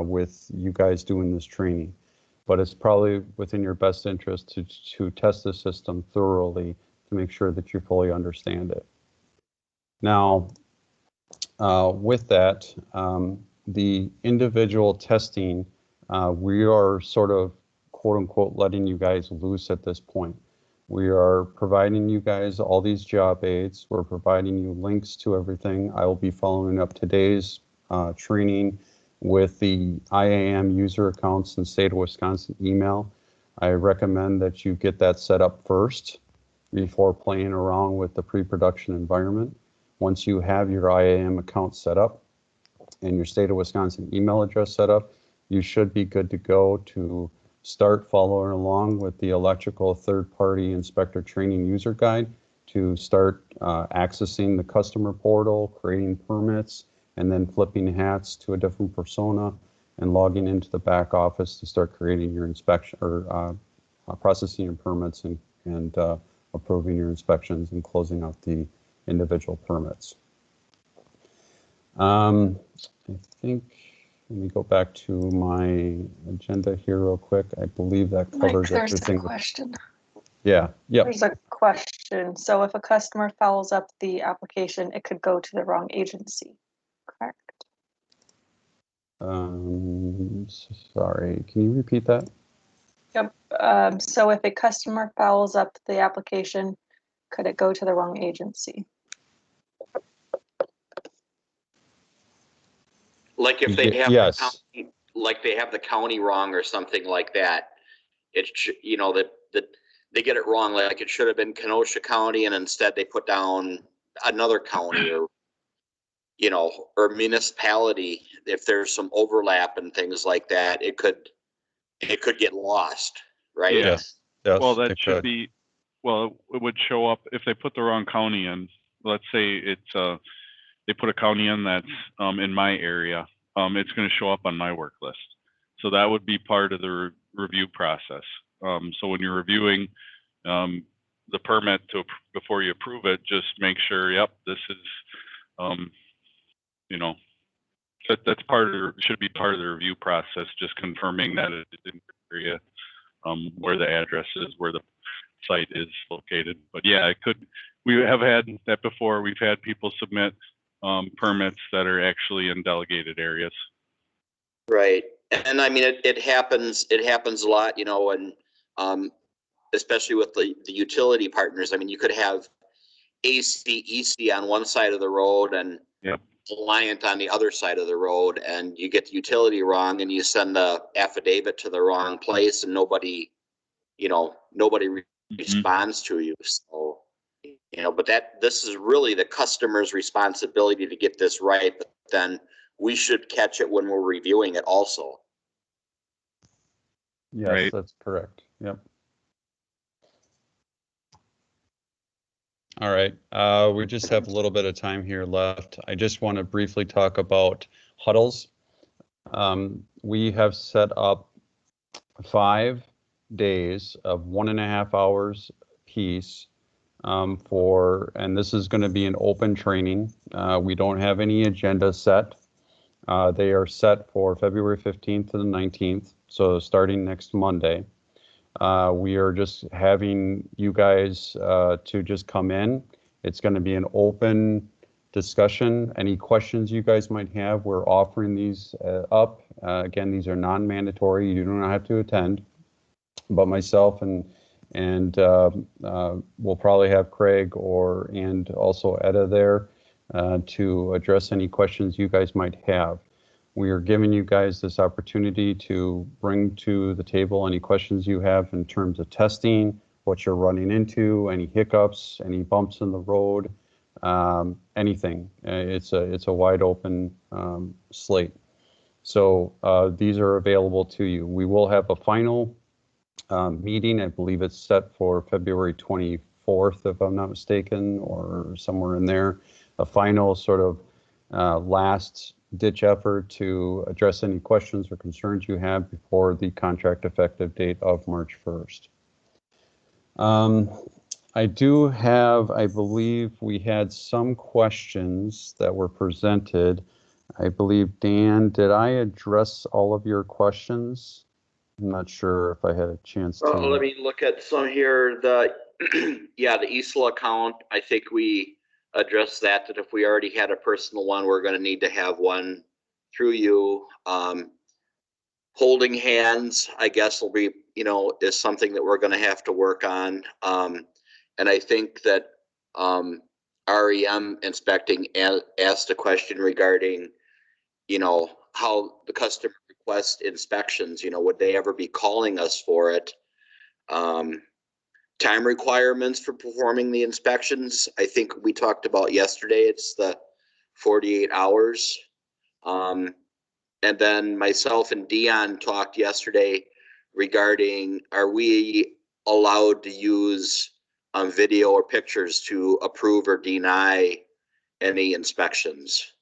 with you guys doing this training. But it's probably within your best interest to test the system thoroughly to make sure that you fully understand it. Now, with that, the individual testing, we are sort of, quote unquote, letting you guys loose at this point. We are providing you guys all these job aids. We're providing you links to everything. I will be following up today's training with the IAM user accounts in state of Wisconsin email. I recommend that you get that set up first before playing around with the pre-production environment. Once you have your IAM account set up and your state of Wisconsin email address set up, you should be good to go to start following along with the electrical third-party inspector training user guide to start accessing the customer portal, creating permits, and then flipping hats to a different persona and logging into the back office to start creating your inspection or processing your permits and approving your inspections and closing out the individual permits. I think, let me go back to my agenda here real quick. I believe that covers Mike, there's everything. a question. Yeah, yep. There's a question. So if a customer follows up the application, it could go to the wrong agency, correct? Sorry, can you repeat that? Yep. So if a customer follows up the application, could it go to the wrong agency? Like if they have yes. the county, like they have the county wrong or something like that, it's, you know, that they get it wrong. Like it should have been Kenosha County and instead they put down another county or, you know, or municipality. If there's some overlap and things like that, it could get lost, right? Yeah. Yes. Yes, Well, that it should could. be, well, it would show up if they put the wrong county in. Let's say it's they put a county in that's in my area. It's going to show up on my work list. So that would be part of the review process. So when you're reviewing the permit before you approve it, just make sure, yep, this is, you know, that's should be part of the review process, just confirming that it's in the area where the address is, where the site is located. But yeah, it could, we have had that before. We've had people submit permits that are actually in delegated areas. Right. And I mean, it happens a lot, you know, and especially with the utility partners. I mean, you could have AC, EC on one side of the road and Yep. Alliant on the other side of the road, and you get the utility wrong and you send the affidavit to the wrong place and nobody responds to you. So, you know, but this is really the customer's responsibility to get this right, but then we should catch it when we're reviewing it also. Yes, Right. that's correct. Yep. All right. We just have a little bit of time here left. I just want to briefly talk about huddles. We have set up 5 days of 1.5 hours piece and this is going to be an open training. We don't have any agenda set. They are set for February 15th to the 19th, so starting next Monday. We are just having you guys to just come in. It's going to be an open discussion. Any questions you guys might have, we're offering these up. Again, these are non-mandatory. You do not have to attend, but myself and we'll probably have Craig and also Etta there to address any questions you guys might have. We are giving you guys this opportunity to bring to the table any questions you have in terms of testing, what you're running into, any hiccups, any bumps in the road, anything. It's a wide open slate. So these are available to you. We will have a final meeting. I believe it's set for February 24th, if I'm not mistaken, or somewhere in there. A final sort of last ditch effort to address any questions or concerns you have before the contract effective date of March 1st. I believe we had some questions that were presented. I believe, Dan, did I address all of your questions? I'm not sure if I had a chance to. Let me look at some here. The eSLA account, I think we addressed that if we already had a personal one, we're going to need to have one through you. Holding hands, I guess, will be, is something that we're going to have to work on. And I think that REM inspecting asked a question regarding, how the customer requests inspections, would they ever be calling us for it? Time requirements for performing the inspections, I think we talked about yesterday, it's the 48 hours. And then myself and Dion talked yesterday regarding, are we allowed to use video or pictures to approve or deny any inspections?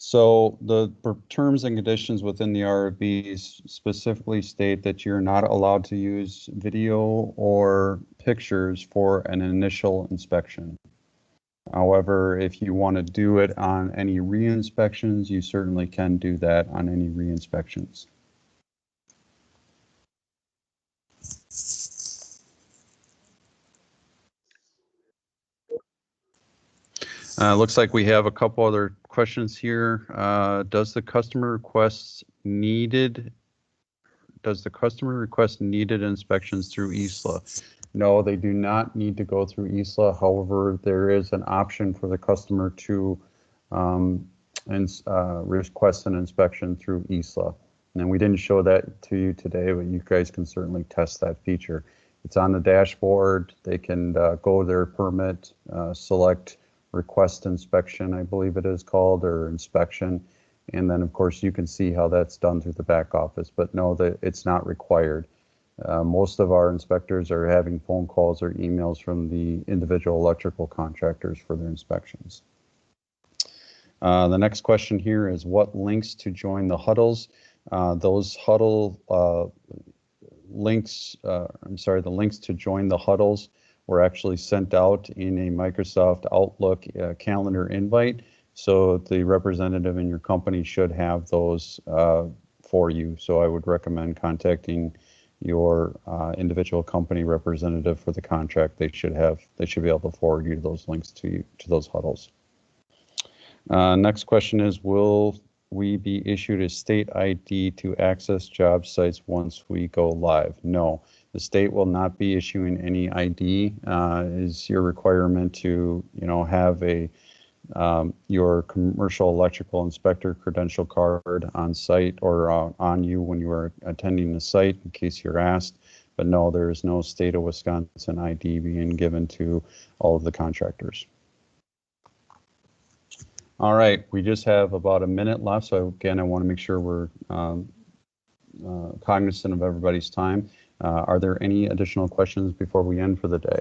So the terms and conditions within the RFBs specifically state that you're not allowed to use video or pictures for an initial inspection. However, if you want to do it on any re-inspections, you certainly can do that on any re-inspections. Looks like we have a couple other questions here. Does the customer request needed inspections through eSLA? No, they do not need to go through eSLA. However, there is an option for the customer to request an inspection through eSLA. And we didn't show that to you today, but you guys can certainly test that feature. It's on the dashboard. They can go to their permit, select request inspection, I believe it is called, or inspection. And then, of course, you can see how that's done through the back office. But no, it's not required. Most of our inspectors are having phone calls or emails from the individual electrical contractors for their inspections. The next question here is what links to join the huddles. Those huddle links, the links to join the huddles were actually sent out in a Microsoft Outlook calendar invite. So the representative in your company should have those for you. So I would recommend contacting your individual company representative for the contract. They should be able to forward you those links to those huddles. Next question is, will we be issued a state ID to access job sites once we go live? No, the state will not be issuing any ID. Is your requirement to, have your commercial electrical inspector credential card on site or on you when you are attending the site, in case you're asked. But no, there is no state of Wisconsin ID being given to all of the contractors. All right, we just have about a minute left. So again, I want to make sure we're cognizant of everybody's time. Are there any additional questions before we end for the day?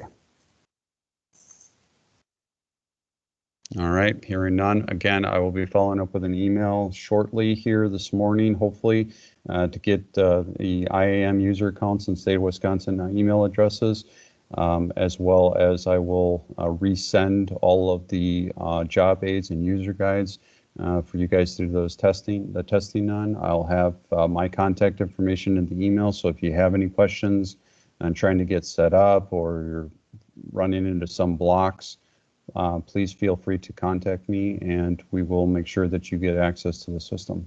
All right, hearing none. Again, I will be following up with an email shortly here this morning, hopefully, to get the IAM user accounts and state of Wisconsin email addresses, as well as I will resend all of the job aids and user guides for you guys to do the testing on. I'll have my contact information in the email, so if you have any questions on trying to get set up or you're running into some blocks, please feel free to contact me and we will make sure that you get access to the system.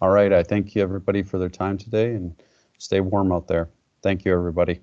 All right, I thank you everybody for their time today and stay warm out there. Thank you everybody.